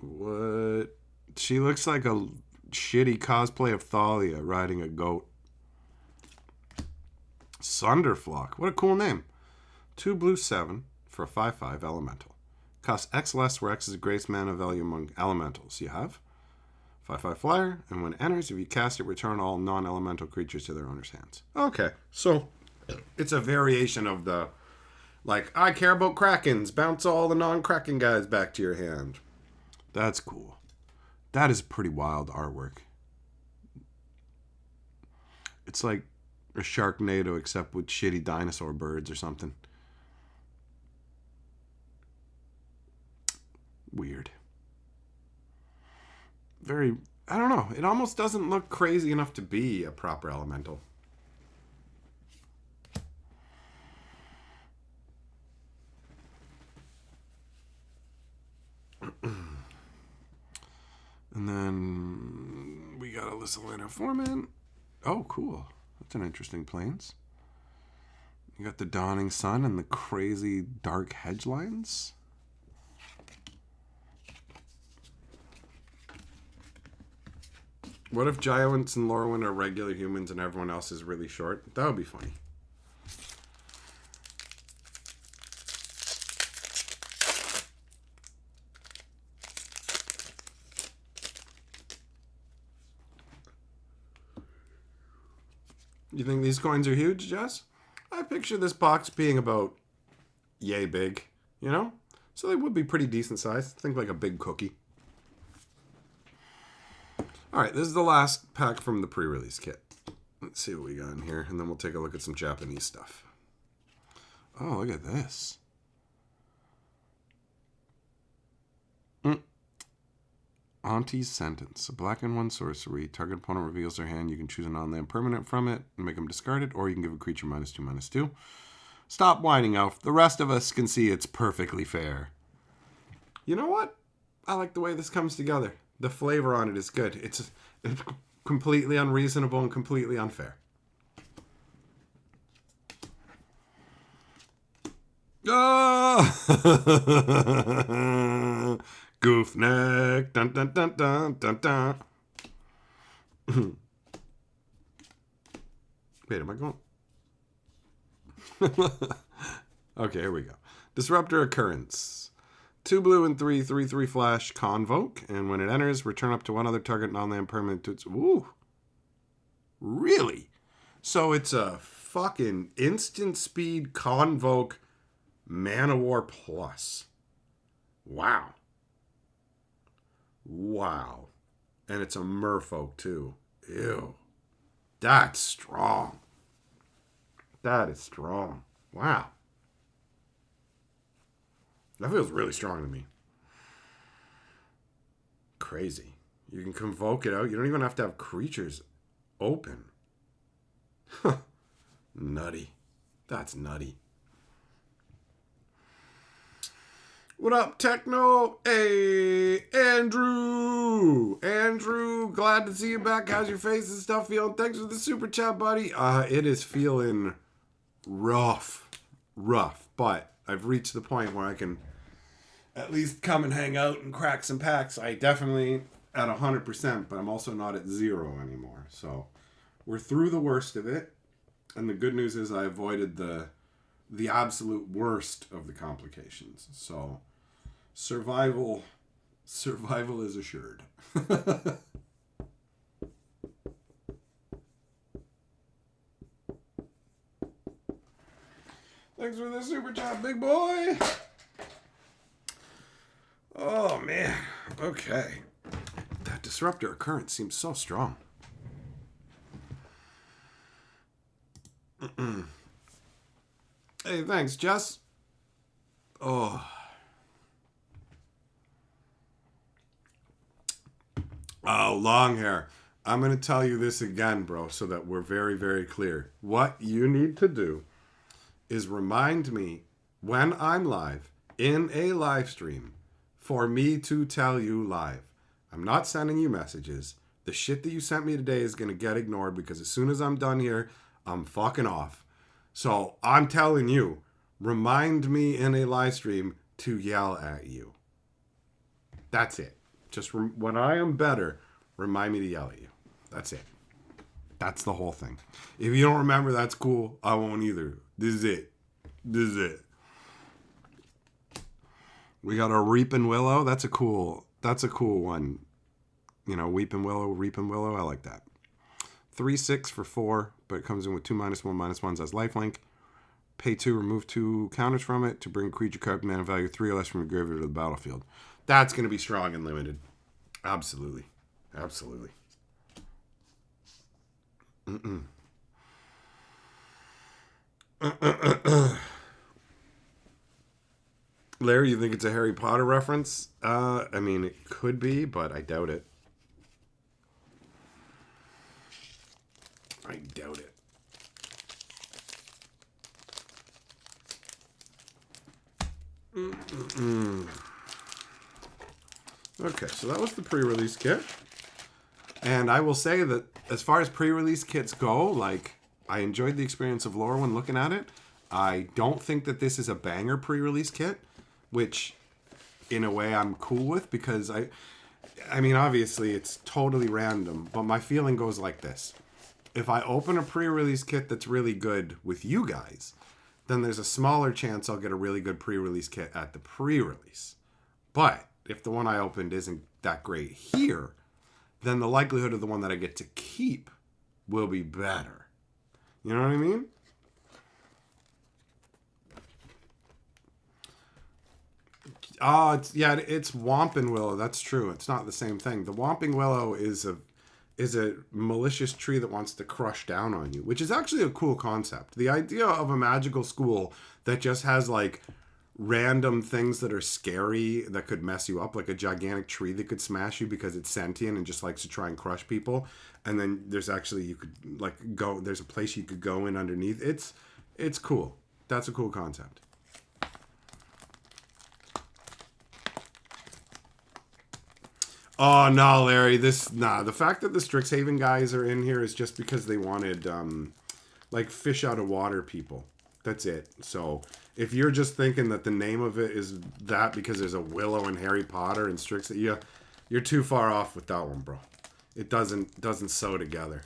[SPEAKER 1] What? She looks like a shitty cosplay of Thalia riding a goat. Sunderflock. What a cool name. 2 blue, 7 for a 5/5 elemental. Costs X less, where X is a grace mana value among elementals. You have? 5/5 flyer, and when it enters, if you cast it, return all non-elemental creatures to their owner's hands. Okay, so it's a variation of the, like, I care about Krakens, bounce all the non-Kraken guys back to your hand. That's cool. That is pretty wild artwork. It's like a Sharknado except with shitty dinosaur birds or something. Weird. Very, I don't know. It almost doesn't look crazy enough to be a proper elemental. And then we got Alyssa Foreman. Oh, cool. That's an interesting planes. You got the dawning sun and the crazy dark hedge lines. What if Giants and Lorwyn are regular humans and everyone else is really short? That would be funny. You think these coins are huge, Jess? I picture this box being about yay big, you know? So they would be pretty decent size. Think like a big cookie. All right, this is the last pack from the pre-release kit. Let's see what we got in here, and then we'll take a look at some Japanese stuff. Oh, look at this. Auntie's Sentence. A black and 1 sorcery. Target opponent reveals their hand. You can choose a non-land permanent from it and make them discard it, or you can give a creature -2/2. Stop whining, Elf. The rest of us can see it's perfectly fair. You know what? I like the way this comes together. The flavor on it is good. It's completely unreasonable and completely unfair. Oh! Goof neck. Dun dun dun dun dun dun. Wait, am I going? Okay, here we go. Disruptor Occurrence. 2 blue and 3, 3/3 flash, Convoke. And when it enters, return up to one other target non-land permanent to its... Ooh. Really? So it's a fucking instant speed Convoke Mana War Plus. Wow. Wow. And it's a merfolk too. Ew. That's strong. That is strong. Wow. That feels really strong to me. Crazy. You can convoke it out. You don't even have to have creatures open. Nutty. That's nutty. What up, Techno? Hey, Andrew. Andrew, glad to see you back. How's your face and stuff feeling? Thanks for the super chat, buddy. It is feeling rough. But I've reached the point where I can at least come and hang out and crack some packs. I definitely at 100%, but I'm also not at 0 anymore. So we're through the worst of it. And the good news is I avoided the absolute worst of the complications. So survival is assured. Thanks for the super chat, big boy. Oh man. Okay. That Disruptor Occurrence seems so strong. Hey, thanks, Jess. Oh. Oh, long hair. I'm going to tell you this again, bro, so that we're very, very clear. What you need to do is remind me when I'm live in a live stream for me to tell you live. I'm not sending you messages. The shit that you sent me today is going to get ignored because as soon as I'm done here, I'm fucking off. So I'm telling you, remind me in a live stream to yell at you. That's it. Just when I am better, remind me to yell at you. That's it. That's the whole thing. If you don't remember, that's cool. I won't either. This is it. We got a Reaping Willow. That's a cool one. Weeping Willow, Reaping Willow. I like that. 3/6 for 4, but it comes in with 2-1/-1s as lifelink. Pay 2, remove 2 counters from it to bring creature card mana value 3 or less from your graveyard to the battlefield. That's going to be strong and limited. Absolutely. Absolutely. Larry, you think it's a Harry Potter reference? I mean, it could be, but I doubt it. I doubt it. Okay, so that was the pre-release kit. And I will say that as far as pre-release kits go, like, I enjoyed the experience of Lorwyn looking at it. I don't think that this is a banger pre-release kit, which in a way I'm cool with, because I mean, obviously it's totally random, but my feeling goes like this. If I open a pre-release kit that's really good with you guys, then there's a smaller chance I'll get a really good pre-release kit at the pre-release. But if the one I opened isn't that great here, then the likelihood of the one that I get to keep will be better. You know what I mean? Oh, it's Whomping Willow. That's true. It's not the same thing. The Whomping Willow is a malicious tree that wants to crush down on you, which is actually a cool concept. The idea of a magical school that just has like random things that are scary that could mess you up, like a gigantic tree that could smash you because it's sentient and just likes to try and crush people. And then there's actually, you could there's a place you could go in underneath. It's cool. That's a cool concept. Oh no, Larry! The fact that the Strixhaven guys are in here is just because they wanted like fish out of water people. That's it. So if you're just thinking that the name of it is that because there's a Willow and Harry Potter and Strixhaven, you're too far off with that one, bro. It doesn't sew together.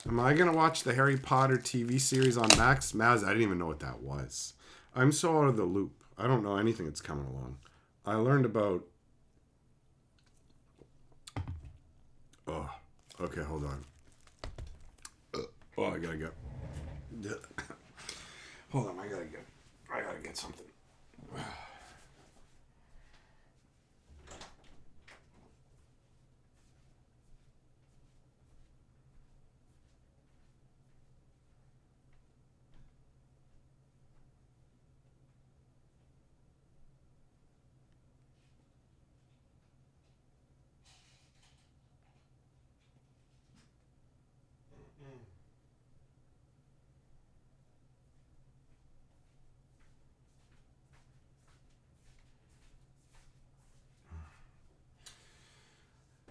[SPEAKER 1] Am I gonna watch the Harry Potter TV series on Max? Maz, I didn't even know what that was. I'm so out of the loop. I don't know anything that's coming along. I learned about. Oh, okay, hold on. Oh, I gotta go. Hold on, I gotta get something.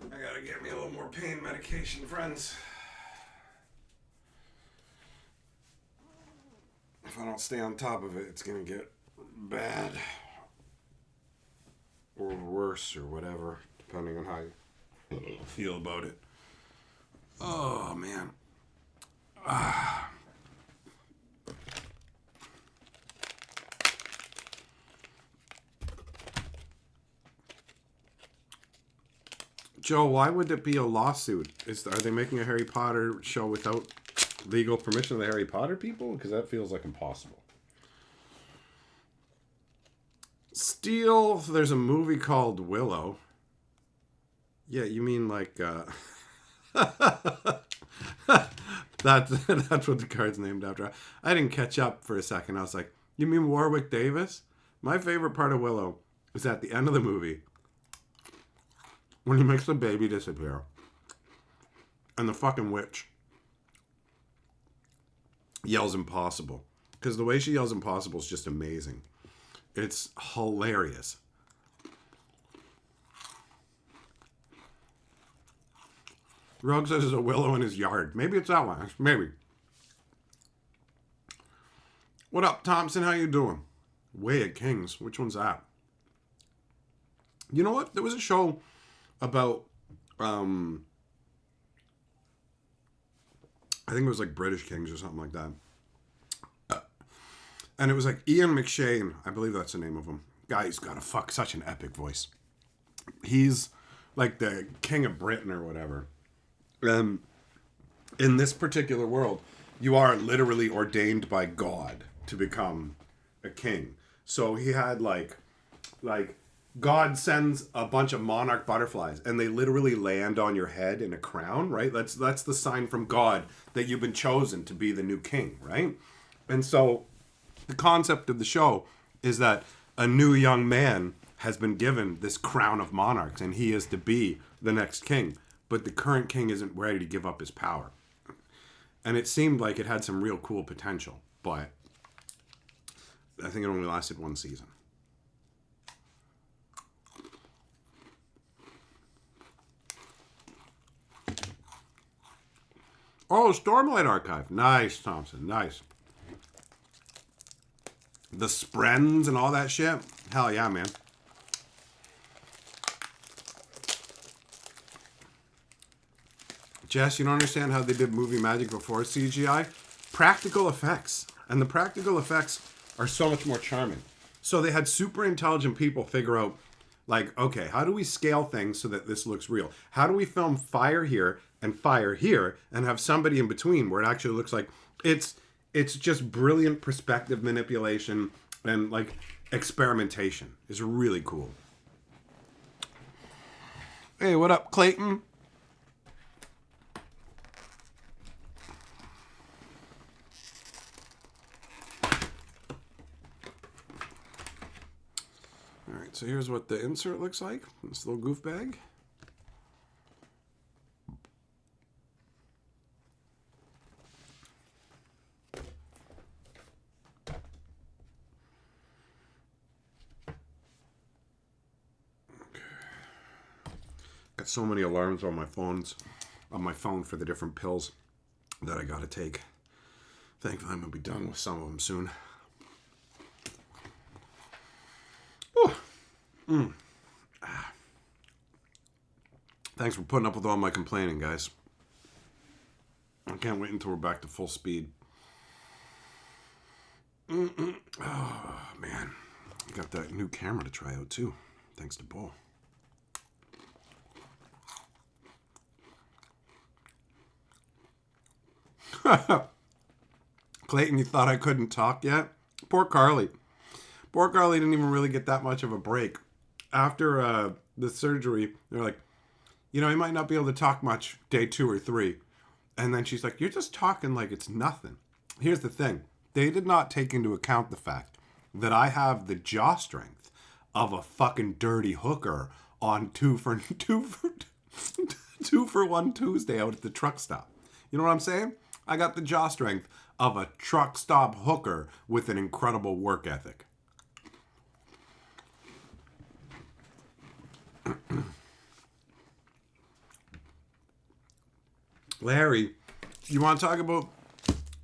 [SPEAKER 1] I gotta get me a little more pain medication, friends. If I don't stay on top of it, it's gonna get bad. Or worse, or whatever, depending on how you feel about it. Oh, man. Joe, why would it be a lawsuit? Are they making a Harry Potter show without legal permission of the Harry Potter people? Because that feels like impossible. Steel, there's a movie called Willow. Yeah, you mean like... that's what the card's named after. I didn't catch up for a second. I was like, you mean Warwick Davis? My favorite part of Willow is at the end of the movie when he makes the baby disappear and the fucking witch yells impossible. Because the way she yells impossible is just amazing. It's hilarious. Rogue says there's a willow in his yard. Maybe it's that one. Maybe. What up, Thompson? How you doing? Way of Kings. Which one's that? You know what? There was a show about, I think it was like British Kings or something like that. And it was like Ian McShane. I believe that's the name of him. Guy's got such an epic voice. He's like the king of Britain or whatever. In this particular world, you are literally ordained by God to become a king. So he had like God sends a bunch of monarch butterflies and they literally land on your head in a crown, right? That's the sign from God that you've been chosen to be the new king, right? And so the concept of the show is that a new young man has been given this crown of monarchs and he is to be the next king. But the current king isn't ready to give up his power. And it seemed like it had some real cool potential, but I think it only lasted one season. Oh, Stormlight Archive. Nice, Thompson. Nice. The Sprens and all that shit. Hell yeah, man. Jess, you don't understand how they did movie magic before CGI? Practical effects. And the practical effects are so much more charming. So they had super intelligent people figure out, like, okay, how do we scale things so that this looks real? How do we film fire here and have somebody in between where it actually looks like it's just brilliant perspective manipulation and like experimentation is really cool. Hey, what up, Clayton? All right, so here's what the insert looks like. This little goof bag. Got so many alarms on my phone for the different pills that I gotta take. Thankfully, I'm gonna be done with some of them soon. Thanks for putting up with all my complaining, guys. I can't wait until we're back to full speed. Oh, man. I got that new camera to try out, too. Thanks to Paul. Clayton, you thought I couldn't talk yet? Poor Carly. Poor Carly didn't even really get that much of a break. After the surgery, they're like, you know, you might not be able to talk much day 2 or 3. And then she's like, you're just talking like it's nothing. Here's the thing. They did not take into account the fact that I have the jaw strength of a fucking dirty hooker on 2 for 1 Tuesday out at the truck stop. You know what I'm saying? I got the jaw strength of a truck stop hooker with an incredible work ethic. Larry, you want to talk about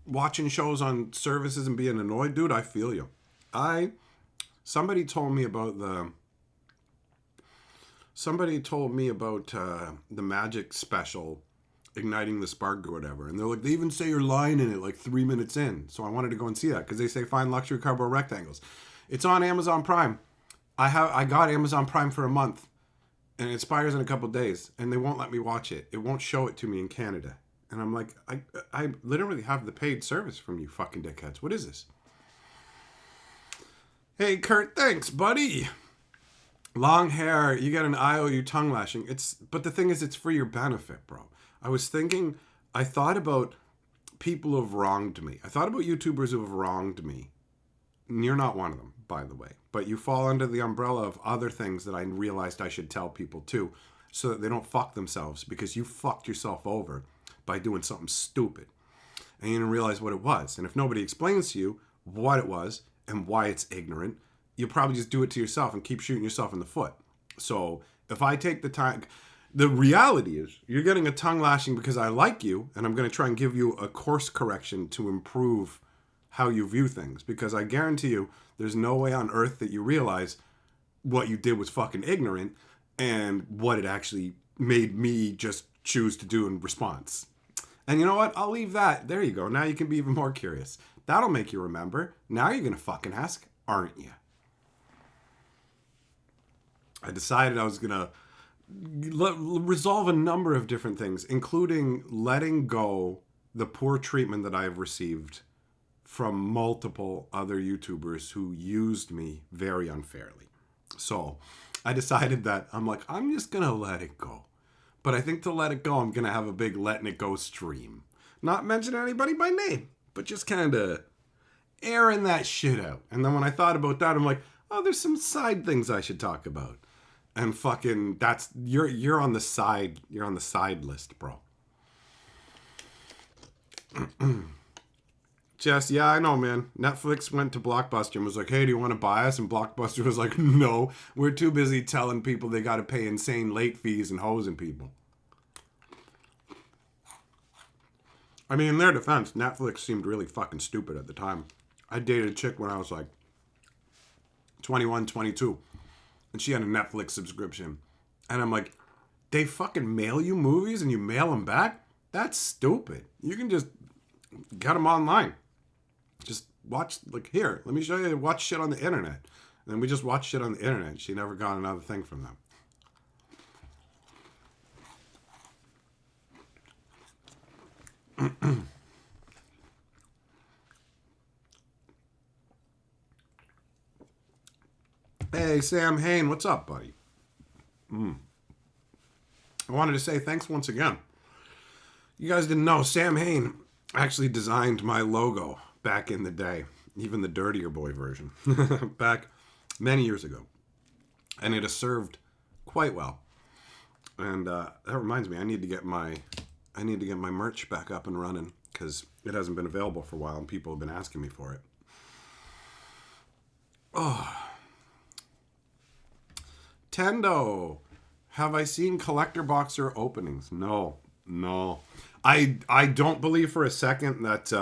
[SPEAKER 1] watching shows on services and being annoyed? Dude, I feel you. Somebody told me about the magic special, Igniting the Spark or whatever. And they're like, they even say your line in it like 3 minutes in. So I wanted to go and see that because they say find luxury cardboard rectangles. It's on Amazon Prime. I got Amazon Prime for a month. And it expires in a couple days, and they won't let me watch it. It won't show it to me in Canada. And I'm like, I literally have the paid service from you fucking dickheads. What is this? Hey, Kurt, thanks, buddy. Long hair, you get an IOU tongue lashing. But the thing is, it's for your benefit, bro. I thought about people who have wronged me. I thought about YouTubers who have wronged me. And you're not one of them, by the way. But you fall under the umbrella of other things that I realized I should tell people too, so that they don't fuck themselves, because you fucked yourself over by doing something stupid. And you didn't realize what it was. And if nobody explains to you what it was and why it's ignorant, you'll probably just do it to yourself and keep shooting yourself in the foot. So if I take the time... The reality is, you're getting a tongue lashing because I like you, and I'm going to try and give you a course correction to improve how you view things, because I guarantee you there's no way on earth that you realize what you did was fucking ignorant and what it actually made me just choose to do in response. And you know what? I'll leave that. There you go. Now you can be even more curious. That'll make you remember. Now you're going to fucking ask, aren't you? I decided I was going to resolve a number of different things, including letting go the poor treatment that I have received from multiple other YouTubers who used me very unfairly. So I decided that I'm just going to let it go. But I think to let it go, I'm going to have a big letting it go stream. Not mention anybody by name, but just kind of airing that shit out. And then when I thought about that, I'm like, oh, there's some side things I should talk about. And fucking you're on the side list, bro. Jess, yeah, I know, man. Netflix went to Blockbuster and was like, hey, do you want to buy us? And Blockbuster was like, no, we're too busy telling people they got to pay insane late fees and hosing people. I mean, in their defense, Netflix seemed really fucking stupid at the time. I dated a chick when I was like 21, 22, and she had a Netflix subscription. And I'm like, they fucking mail you movies and you mail them back? That's stupid. You can just get them online. Just watch, like, here, let me show you, watch shit on the internet. And then we just watched shit on the internet. She never got another thing from them. Hey, Sam Hain, what's up, buddy? I wanted to say thanks once again. You guys didn't know, Sam Hain actually designed my logo back in the day, even the Dirtier Boy version, back many years ago. And it has served quite well. And that reminds me, I need to get my merch back up and running, because it hasn't been available for a while and people have been asking me for it. Oh. Tendo, have I seen collector boxer openings? No. I don't believe for a second that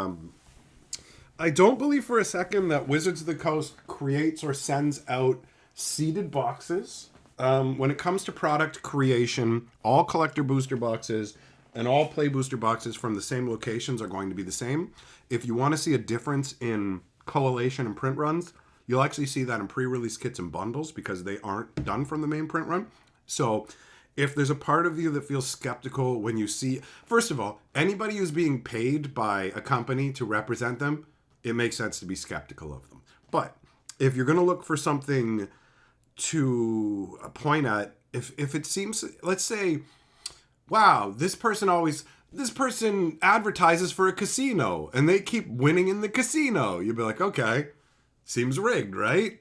[SPEAKER 1] Wizards of the Coast creates or sends out seeded boxes. When it comes to product creation, all collector booster boxes and all play booster boxes from the same locations are going to be the same. If you want to see a difference in collation and print runs, you'll actually see that in pre-release kits and bundles, because they aren't done from the main print run. So if there's a part of you that feels skeptical when you see, first of all, anybody who's being paid by a company to represent them, it makes sense to be skeptical of them. But if you're going to look for something to point at, if it seems, let's say, wow, this person advertises for a casino and they keep winning in the casino, you'd be like, okay, seems rigged, right?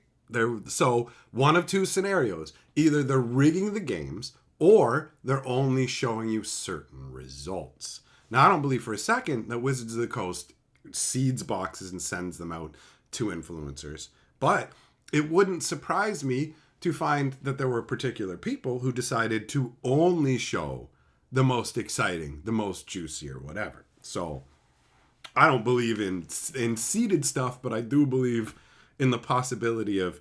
[SPEAKER 1] So one of two scenarios. Either they're rigging the games or they're only showing you certain results. Now, I don't believe for a second that Wizards of the Coast seeds boxes and sends them out to influencers. But it wouldn't surprise me to find that there were particular people who decided to only show the most exciting, the most juicy, or whatever. So I don't believe in seeded stuff, but I do believe in the possibility of,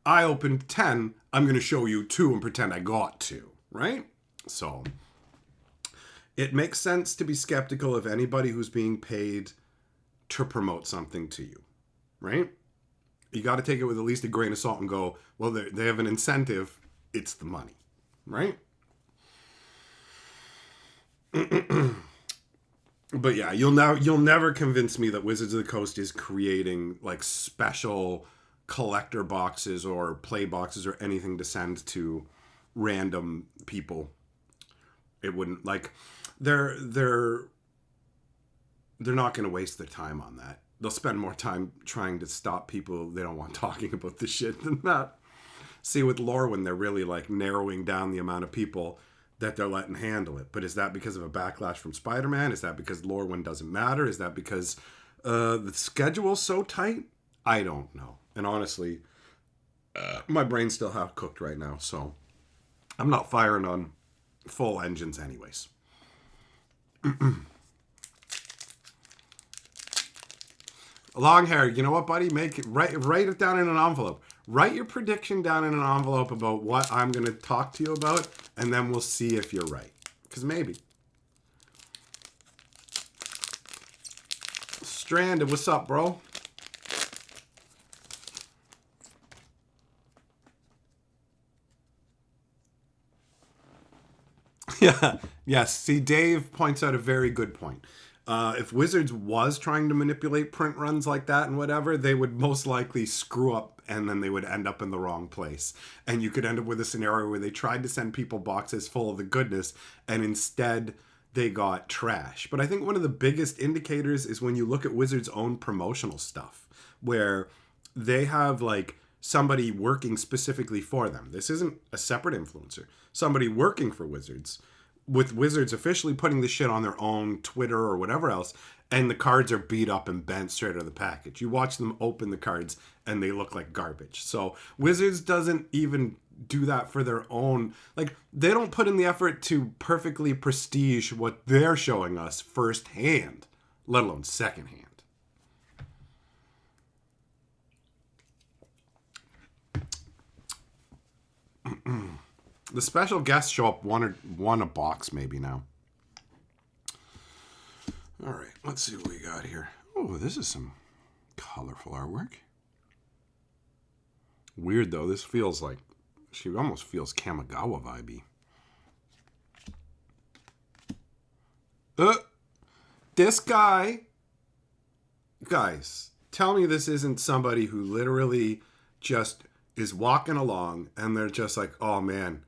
[SPEAKER 1] I opened 10, I'm going to show you 2 and pretend I got 2, right? So it makes sense to be skeptical of anybody who's being paid to promote something to you, right? You got to take it with at least a grain of salt and go, well, they have an incentive, it's the money, right? But yeah, you'll never convince me that Wizards of the Coast is creating like special collector boxes or play boxes or anything to send to random people. It wouldn't, like, they're not going to waste their time on that. They'll spend more time trying to stop people they don't want talking about this shit than that. See, with Lorwyn, they're really like narrowing down the amount of people that they're letting handle it. But is that because of a backlash from Spider-Man? Is that because Lorwyn doesn't matter? Is that because the schedule's so tight? I don't know. And honestly, my brain's still half cooked right now, so I'm not firing on full engines anyways. Long hair, you know what, buddy? Write it down in an envelope. Write your prediction down in an envelope about what I'm going to talk to you about, and then we'll see if you're right. Because maybe. Stranded, what's up, bro? Yeah. Yes. See, Dave points out a very good point. If Wizards was trying to manipulate print runs like that and whatever, they would most likely screw up and then they would end up in the wrong place. And you could end up with a scenario where they tried to send people boxes full of the goodness and instead they got trash. But I think one of the biggest indicators is when you look at Wizards' own promotional stuff, where they have like somebody working specifically for them. This isn't a separate influencer. Somebody working for Wizards, with Wizards officially putting the shit on their own Twitter or whatever else, and the cards are beat up and bent straight out of the package. You watch them open the cards and they look like garbage. So Wizards doesn't even do that for their own. Like, they don't put in the effort to perfectly prestige what they're showing us firsthand, let alone secondhand. The special guests show up one a box maybe now. All right, let's see what we got here. Oh, this is some colorful artwork. Weird though. This feels like, she almost feels Kamigawa vibey. This guy, guys, tell me this isn't somebody who literally just is walking along and they're just like, oh man,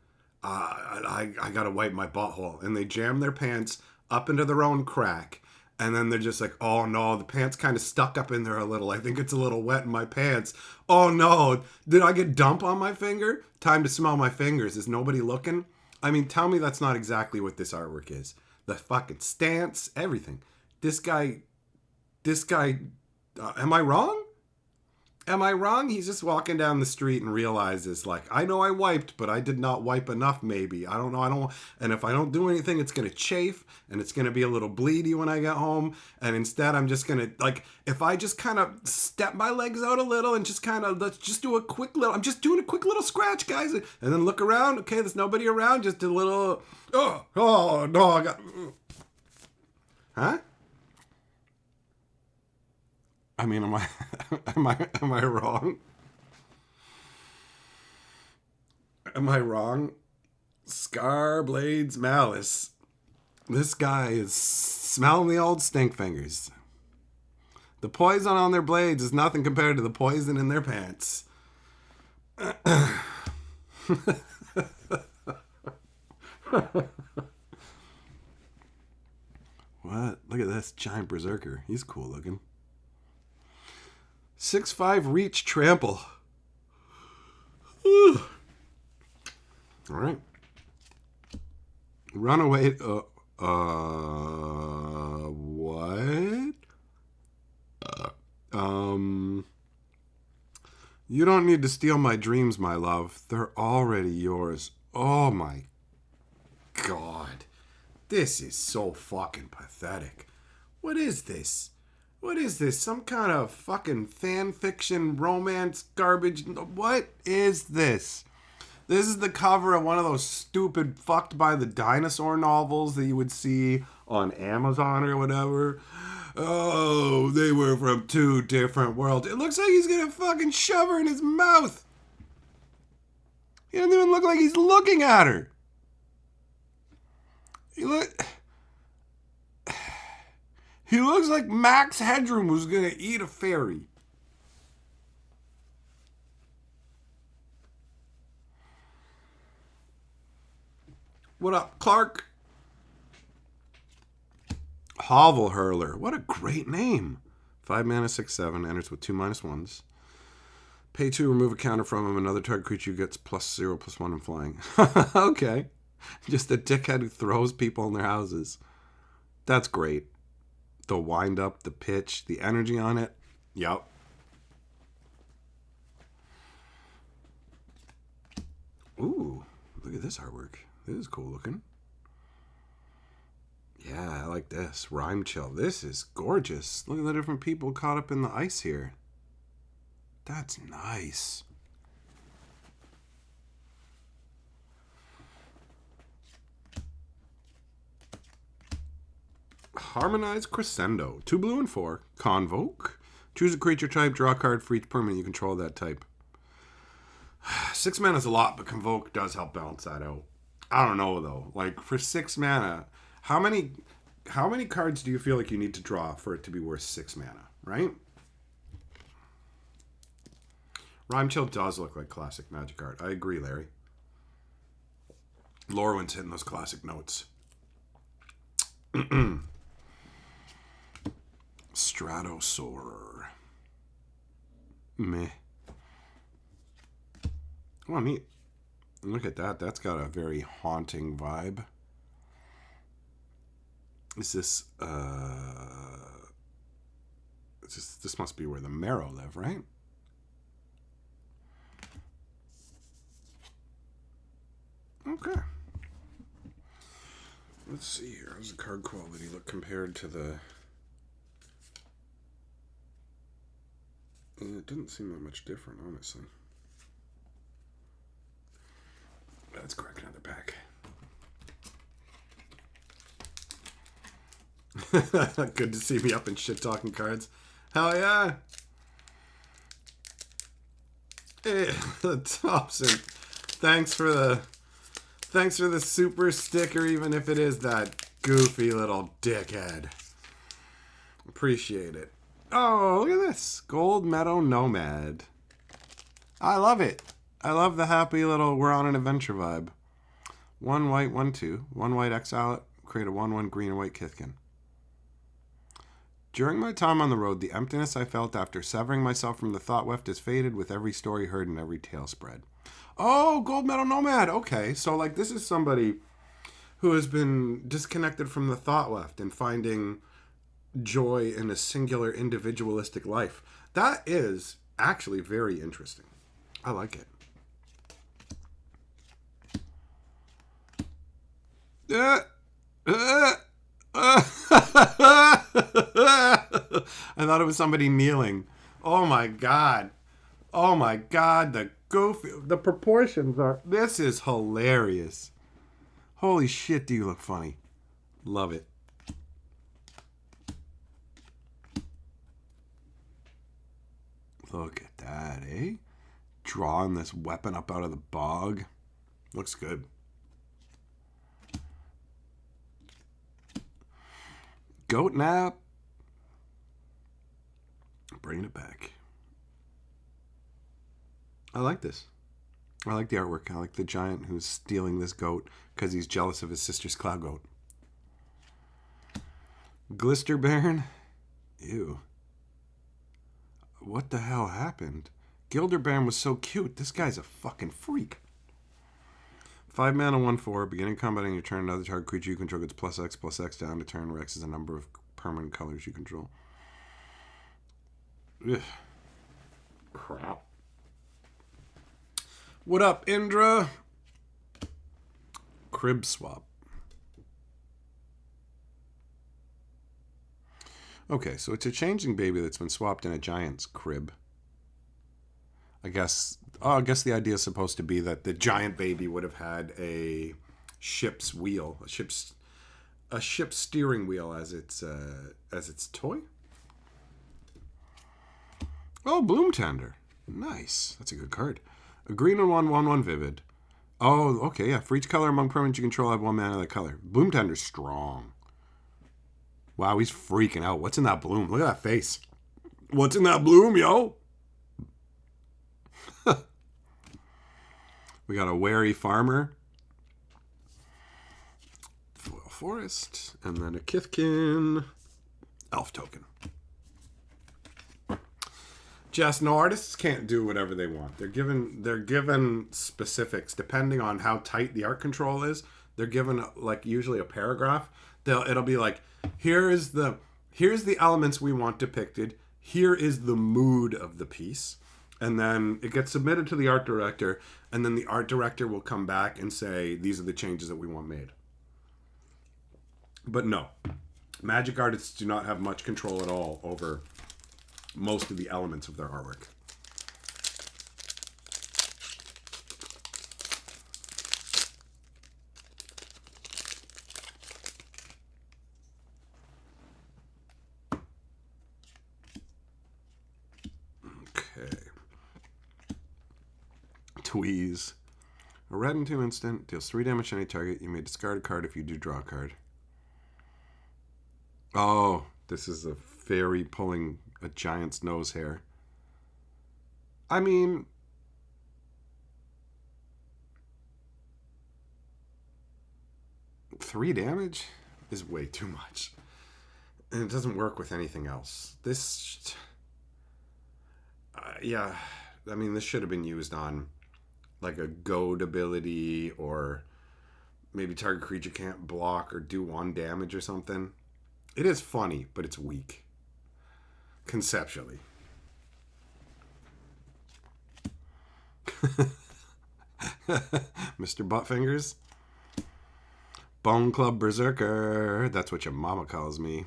[SPEAKER 1] I gotta wipe my butthole, and they jam their pants up into their own crack, and then they're just like, oh no, the pants kind of stuck up in there a little. I think it's a little wet in my pants. Oh no, did I get dump on my finger? Time to smell my fingers. Is nobody looking? I mean, tell me that's not exactly what this artwork is. The fucking stance, everything. This guy, am I wrong? Am I wrong? He's just walking down the street and realizes, like, I know I wiped, but I did not wipe enough, maybe. I don't know. And if I don't do anything, it's going to chafe, and it's going to be a little bleedy when I get home. And instead, I'm just going to, like, if I just kind of step my legs out a little and just kind of, let's just do a quick little, I'm just doing a quick little scratch, guys. And then look around. Okay, there's nobody around. Just a little, oh, no, I got, huh? I mean, am I am I wrong? Am I wrong? Scar Blades Malice. This guy is smelling the old stink fingers. The poison on their blades is nothing compared to the poison in their pants. What? Look at this giant berserker. He's cool looking. 6'5" reach trample. All right. Runaway. What? You don't need to steal my dreams, my love. They're already yours. Oh my God. This is so fucking pathetic. What is this? What is this? Some kind of fucking fan fiction romance garbage? What is this? This is the cover of one of those stupid Fucked by the Dinosaur novels that you would see on Amazon or whatever. Oh, they were from two different worlds. It looks like he's gonna fucking shove her in his mouth. He doesn't even look like he's looking at her. He looks like Max Headroom was gonna eat a fairy. What up, Clark? Hovel Hurler. What a great name. 5 mana, 6/7. Enters with 2/-1s. Pay 2, remove a counter from him. Another target creature gets +0/+1 in flying. Okay. Just a dickhead who throws people in their houses. That's great. The wind up, the pitch, the energy on it. Yep. Ooh, look at this artwork. This is cool looking. Yeah, I like this. Rhyme Chill. This is gorgeous. Look at the different people caught up in the ice here. That's nice. Harmonized Crescendo. 2 blue and 4. Convoke. Choose a creature type, draw a card for each permanent you control that type. 6 mana is a lot, but Convoke does help balance that out. I don't know though. Like for 6 mana, how many how many cards do you feel like you need to draw for it to be worth 6 mana, right? Rhyme Chill does look like classic Magic art. I agree, Larry. Lorwyn's hitting those classic notes. Stratosaur. Meh. Oh, neat. Look at that. That's got a very haunting vibe. Is this, this must be where the Marrow live, right? Okay. Let's see here. How's the card quality look compared to the... It didn't seem that much different, honestly. Let's crack another pack. Good to see me up in shit talking cards. Hell yeah. Hey, Thompson. Thanks for the super sticker, even if it is that goofy little dickhead. Appreciate it. Oh, look at this. Gold Meadow Nomad. I love it. I love the happy little we're on an adventure vibe. 1 white, 1/2. 1 white, exile it. Create a 1/1 green and white Kithkin. During my time on the road, the emptiness I felt after severing myself from the thought weft has faded with every story heard and every tale spread. Oh, Gold Meadow Nomad. Okay, so like this is somebody who has been disconnected from the thought weft and finding joy in a singular individualistic life. That is actually very interesting. I like it. I thought it was somebody kneeling. Oh my god. Oh my god, the proportions are... This is hilarious. Holy shit, do you look funny. Love it. Look at that, eh? Drawing this weapon up out of the bog. Looks good. Goat nap. Bringing it back. I like this. I like the artwork. I like the giant who's stealing this goat because he's jealous of his sister's cloud goat. Glister Baron. Ew. What the hell happened? Gilderbairn was so cute. This guy's a fucking freak. 5 mana, 1/4. Beginning combat on your turn, another target creature you control gets +X/+X down to turn, where X is a number of permanent colors you control. Ugh. Crap. What up, Indra? Crib swap. Okay, so it's a changeling baby that's been swapped in a giant's crib. I guess the idea is supposed to be that the giant baby would have had a ship's wheel, a ship's steering wheel as its toy. Oh, Bloom Tender. Nice. That's a good card. A green and 1/1 vivid. Oh, okay, yeah. For each color among permanents you control, have 1 mana of that color. Bloom Tender's strong. Wow, he's freaking out. What's in that bloom? Look at that face. What's in that bloom, yo? We got a wary farmer. Foil forest. And then a Kithkin. Elf token. Just no, artists can't do whatever they want. They're given specifics depending on how tight the art control is. They're given like usually a paragraph. It'll be like, here's the elements we want depicted. Here is the mood of the piece. And then it gets submitted to the art director, and then the art director will come back and say, these are the changes that we want made. But no, Magic artists do not have much control at all over most of the elements of their artwork. Okay. Tweeze. A red into instant. Deals 3 damage to any target. You may discard a card if you do draw a card. Oh, this is a fairy pulling a giant's nose hair. I mean, three damage is way too much. And it doesn't work with anything else. This, yeah, I mean, this should have been used on like a goad ability, or maybe target creature can't block or do 1 damage or something. It is funny, but it's weak. Conceptually. Mr. Buttfingers. Bone Club Berserker. That's what your mama calls me.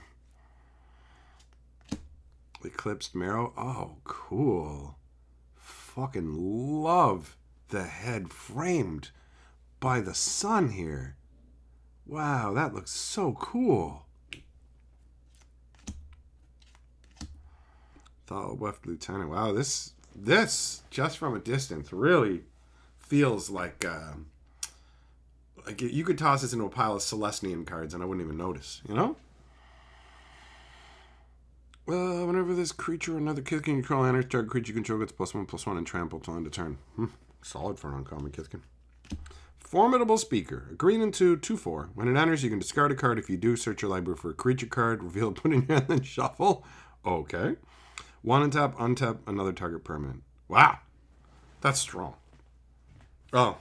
[SPEAKER 1] Eclipsed Marrow. Oh, cool. Fucking love the head framed by the sun here. Wow, that looks so cool. Thalweft Lieutenant. Wow, this just from a distance really feels like you could toss this into a pile of Celestian cards and I wouldn't even notice, you know? Whenever this creature or another Kithkin you control enters, target creature you control gets +1/+1 and trample till end of turn. Solid for an uncommon Kithkin. Formidable Speaker. A green and 2/4. When it enters, you can discard a card. If you do, search your library for a creature card, reveal, put in your hand, then shuffle. Okay. 1 untap another target permanent. Wow. That's strong. Oh.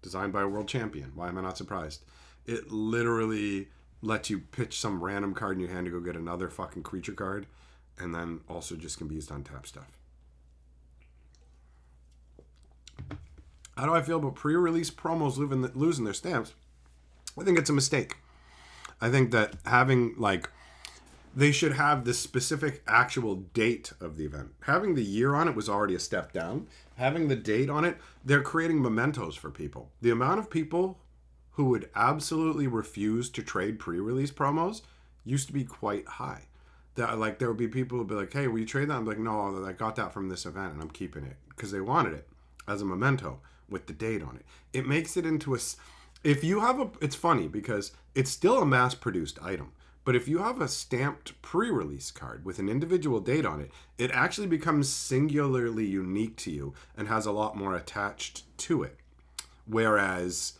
[SPEAKER 1] Designed by a world champion. Why am I not surprised? It literally lets you pitch some random card in your hand to go get another fucking creature card, and then also just can be used on tap stuff. How do I feel about pre-release promos losing their stamps? I think it's a mistake. I think that having, like, they should have the specific actual date of the event. Having the year on it was already a step down. Having the date on it, they're creating mementos for people. The amount of people who would absolutely refuse to trade pre-release promos used to be quite high. That, like, there would be people who would be like, hey, will you trade that? I'm like, no, I got that from this event and I'm keeping it. Because they wanted it as a memento with the date on it. It makes it into a... If you have a... It's funny because it's still a mass-produced item. But if you have a stamped pre-release card with an individual date on it, it actually becomes singularly unique to you and has a lot more attached to it. Whereas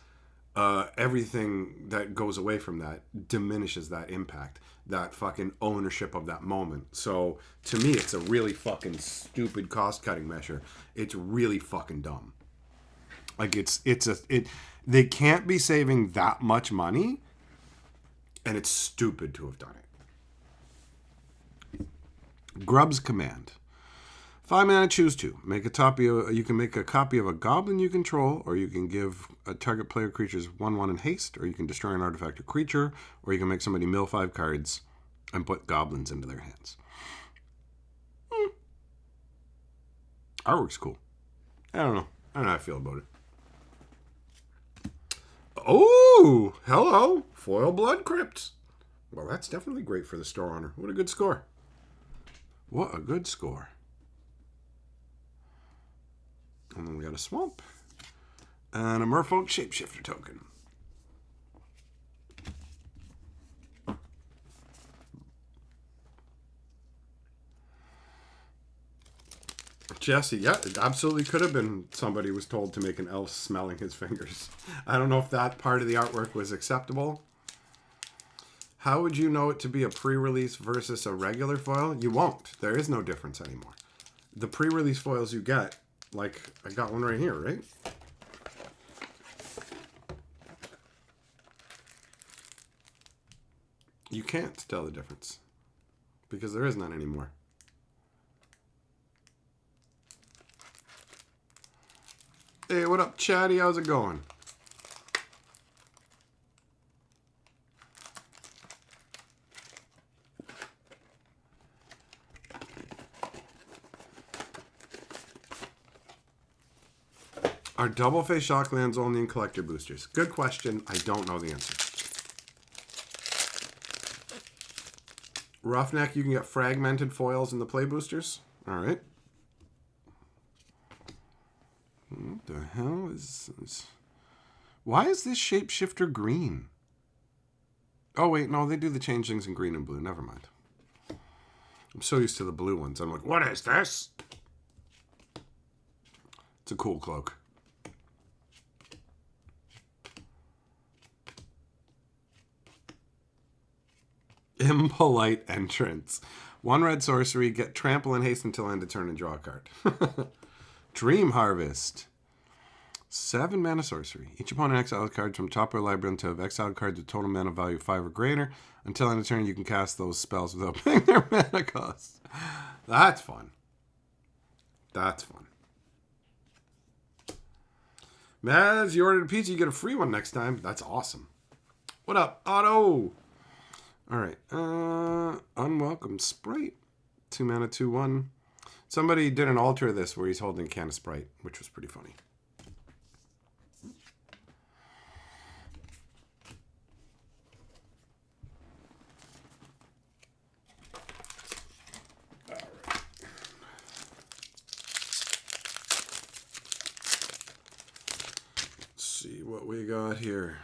[SPEAKER 1] everything that goes away from that diminishes that impact, that fucking ownership of that moment. So to me, it's a really fucking stupid cost-cutting measure. It's really fucking dumb. Like they can't be saving that much money. And it's stupid to have done it. Grub's Command. 5 mana, choose 2. You can make a copy of a goblin you control, or you can give a target player creatures 1/1 in haste, or you can destroy an artifact or creature, or you can make somebody mill 5 cards and put goblins into their hands. Artwork's cool. I don't know how I feel about it. Oh, hello. Foil Blood Crypt. Well, that's definitely great for the store owner. What a good score. What a good score. And then we got a Swamp. And a Merfolk Shapeshifter token. Jesse, yeah, it absolutely could have been somebody was told to make an elf smelling his fingers. I don't know if that part of the artwork was acceptable. How would you know it to be a pre-release versus a regular foil? You won't. There is no difference anymore. The pre-release foils you get, like, I got one right here, right? You can't tell the difference because there is none anymore. Hey, what up, Chatty? How's it going? Are double face shocklands only in collector boosters? Good question. I don't know the answer. Roughneck, you can get fragmented foils in the play boosters. All right. What the hell is this? Why is this shapeshifter green? Oh, wait, no, they do the changelings in green and blue. Never mind. I'm so used to the blue ones. I'm like, what is this? It's a cool cloak. Impolite entrance. 1 red sorcery, get trample and haste until end of turn and draw a card. Dream Harvest. 7 mana sorcery. Each opponent exiles cards from top of their library until have exiled cards with total mana value 5 or greater. Until end of turn, you can cast those spells without paying their mana cost. That's fun. That's fun. Maz, you ordered a pizza, you get a free one next time. That's awesome. What up, Otto? Alright. Unwelcome Sprite. 2 mana, 2/1. Somebody did an alter of this where he's holding a can of Sprite, which was pretty funny. See what we got here.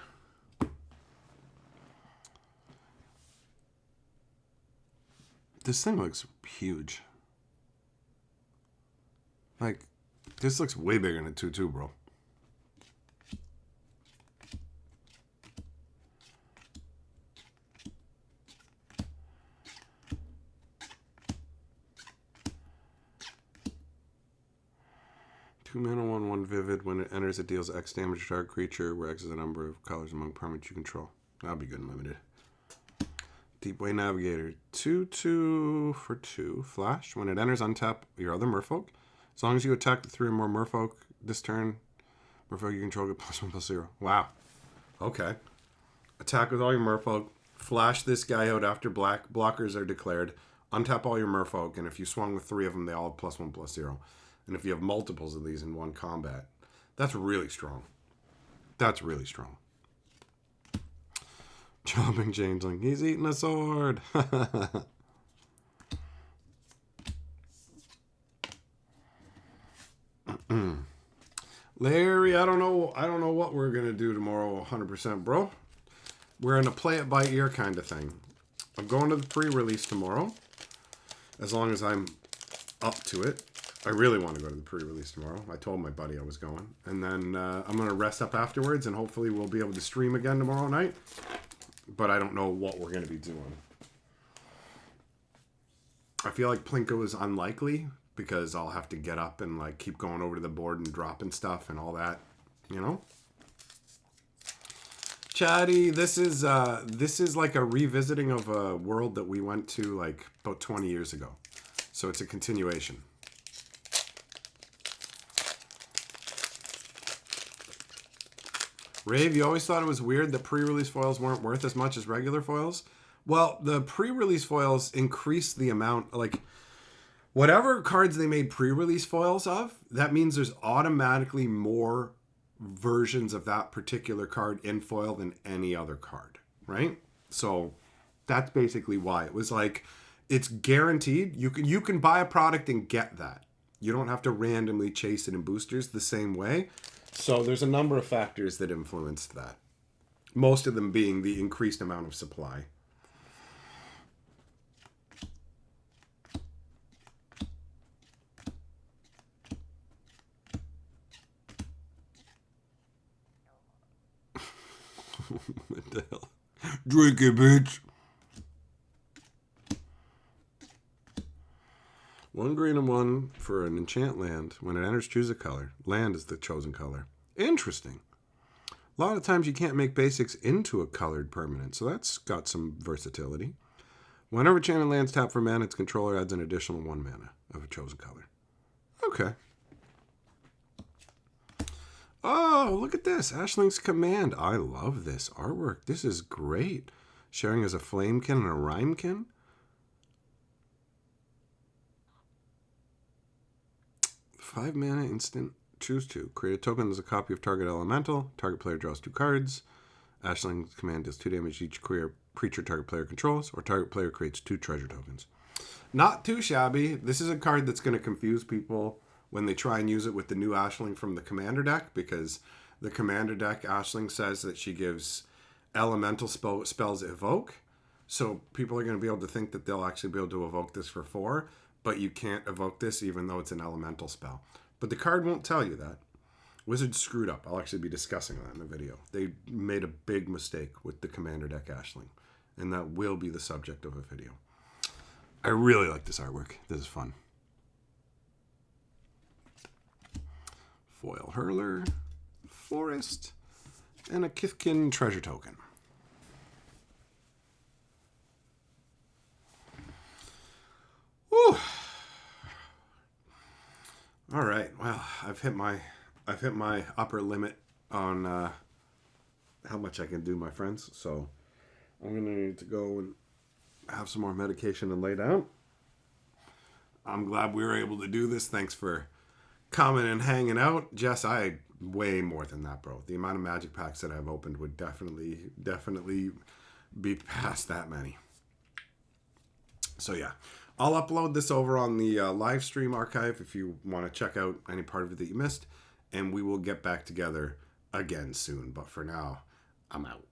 [SPEAKER 1] This thing looks huge. Like, this looks way bigger than a 2/2, bro. Two mana, 1/1 vivid. When it enters, it deals X damage to target creature, where X is the number of colors among permanents you control. That'll be good and limited. Deepway Navigator. 2/2 for 2. Flash. When it enters, untap your other merfolk. As long as you attack the 3 or more merfolk this turn, merfolk you control get +1/+0. Wow. Okay. Attack with all your merfolk. Flash this guy out after blockers are declared. Untap all your merfolk, and if you swung with 3 of them, they all have +1/+0. And if you have multiples of these in one combat, that's really strong. That's really strong. Chopping Changeling. He's eating a sword. Larry, I don't know what we're gonna do tomorrow 100%, bro. We're in a play it by ear kind of thing. I'm going to the pre-release tomorrow. As long as I'm up to it. I really want to go to the pre-release tomorrow. I told my buddy I was going. And then I'm going to rest up afterwards, and hopefully we'll be able to stream again tomorrow night. But I don't know what we're going to be doing. I feel like Plinko is unlikely, because I'll have to get up and like keep going over to the board and dropping stuff and all that, you know? Chatty, this is like a revisiting of a world that we went to like about 20 years ago. So it's a continuation. Rave, you always thought it was weird that pre-release foils weren't worth as much as regular foils? Well, the pre-release foils increase the amount, like, whatever cards they made pre-release foils of, that means there's automatically more versions of that particular card in foil than any other card, right? So that's basically why. It was like, it's guaranteed. You can buy a product and get that. You don't have to randomly chase it in boosters the same way. So there's a number of factors that influenced that. Most of them being the increased amount of supply. What the hell? Drink it, bitch. 1 green and 1 for an enchant land. When it enters, choose a color. Land is the chosen color. Interesting. A lot of times you can't make basics into a colored permanent, so that's got some versatility. Whenever enchanted lands tap for mana, its controller adds an additional 1 mana of a chosen color. Okay. Oh, look at this. Ashling's Command. I love this artwork. This is great. Sharing as a Flamekin and a Rhymekin. Five mana instant. Choose 2. Create a token as a copy of target elemental. Target player draws 2 cards. Ashling's Command does 2 damage to each creature target player controls, or target player creates 2 treasure tokens. Not too shabby. This is a card that's going to confuse people when they try and use it with the new Ashling from the Commander deck, because The Commander deck, Aisling says that she gives elemental spells evoke. So people are going to be able to think that they'll actually be able to evoke this for 4, but you can't evoke this even though it's an elemental spell. But the card won't tell you that. Wizards screwed up. I'll actually be discussing that in the video. They made a big mistake with the Commander deck Aisling, and that will be the subject of a video. I really like this artwork. This is fun. Foil Hurler, Forest, and a Kithkin treasure token. Whew. All right. Well, I've hit my upper limit on how much I can do, my friends. So I'm gonna need to go and have some more medication and lay down. I'm glad we were able to do this. Thanks for coming and hanging out. Jess, I way more than that, bro. The amount of magic packs that I've opened would definitely be past that many. So yeah, I'll upload this over on the live stream archive if you want to check out any part of it that you missed, and we will get back together again soon. But for now, I'm out.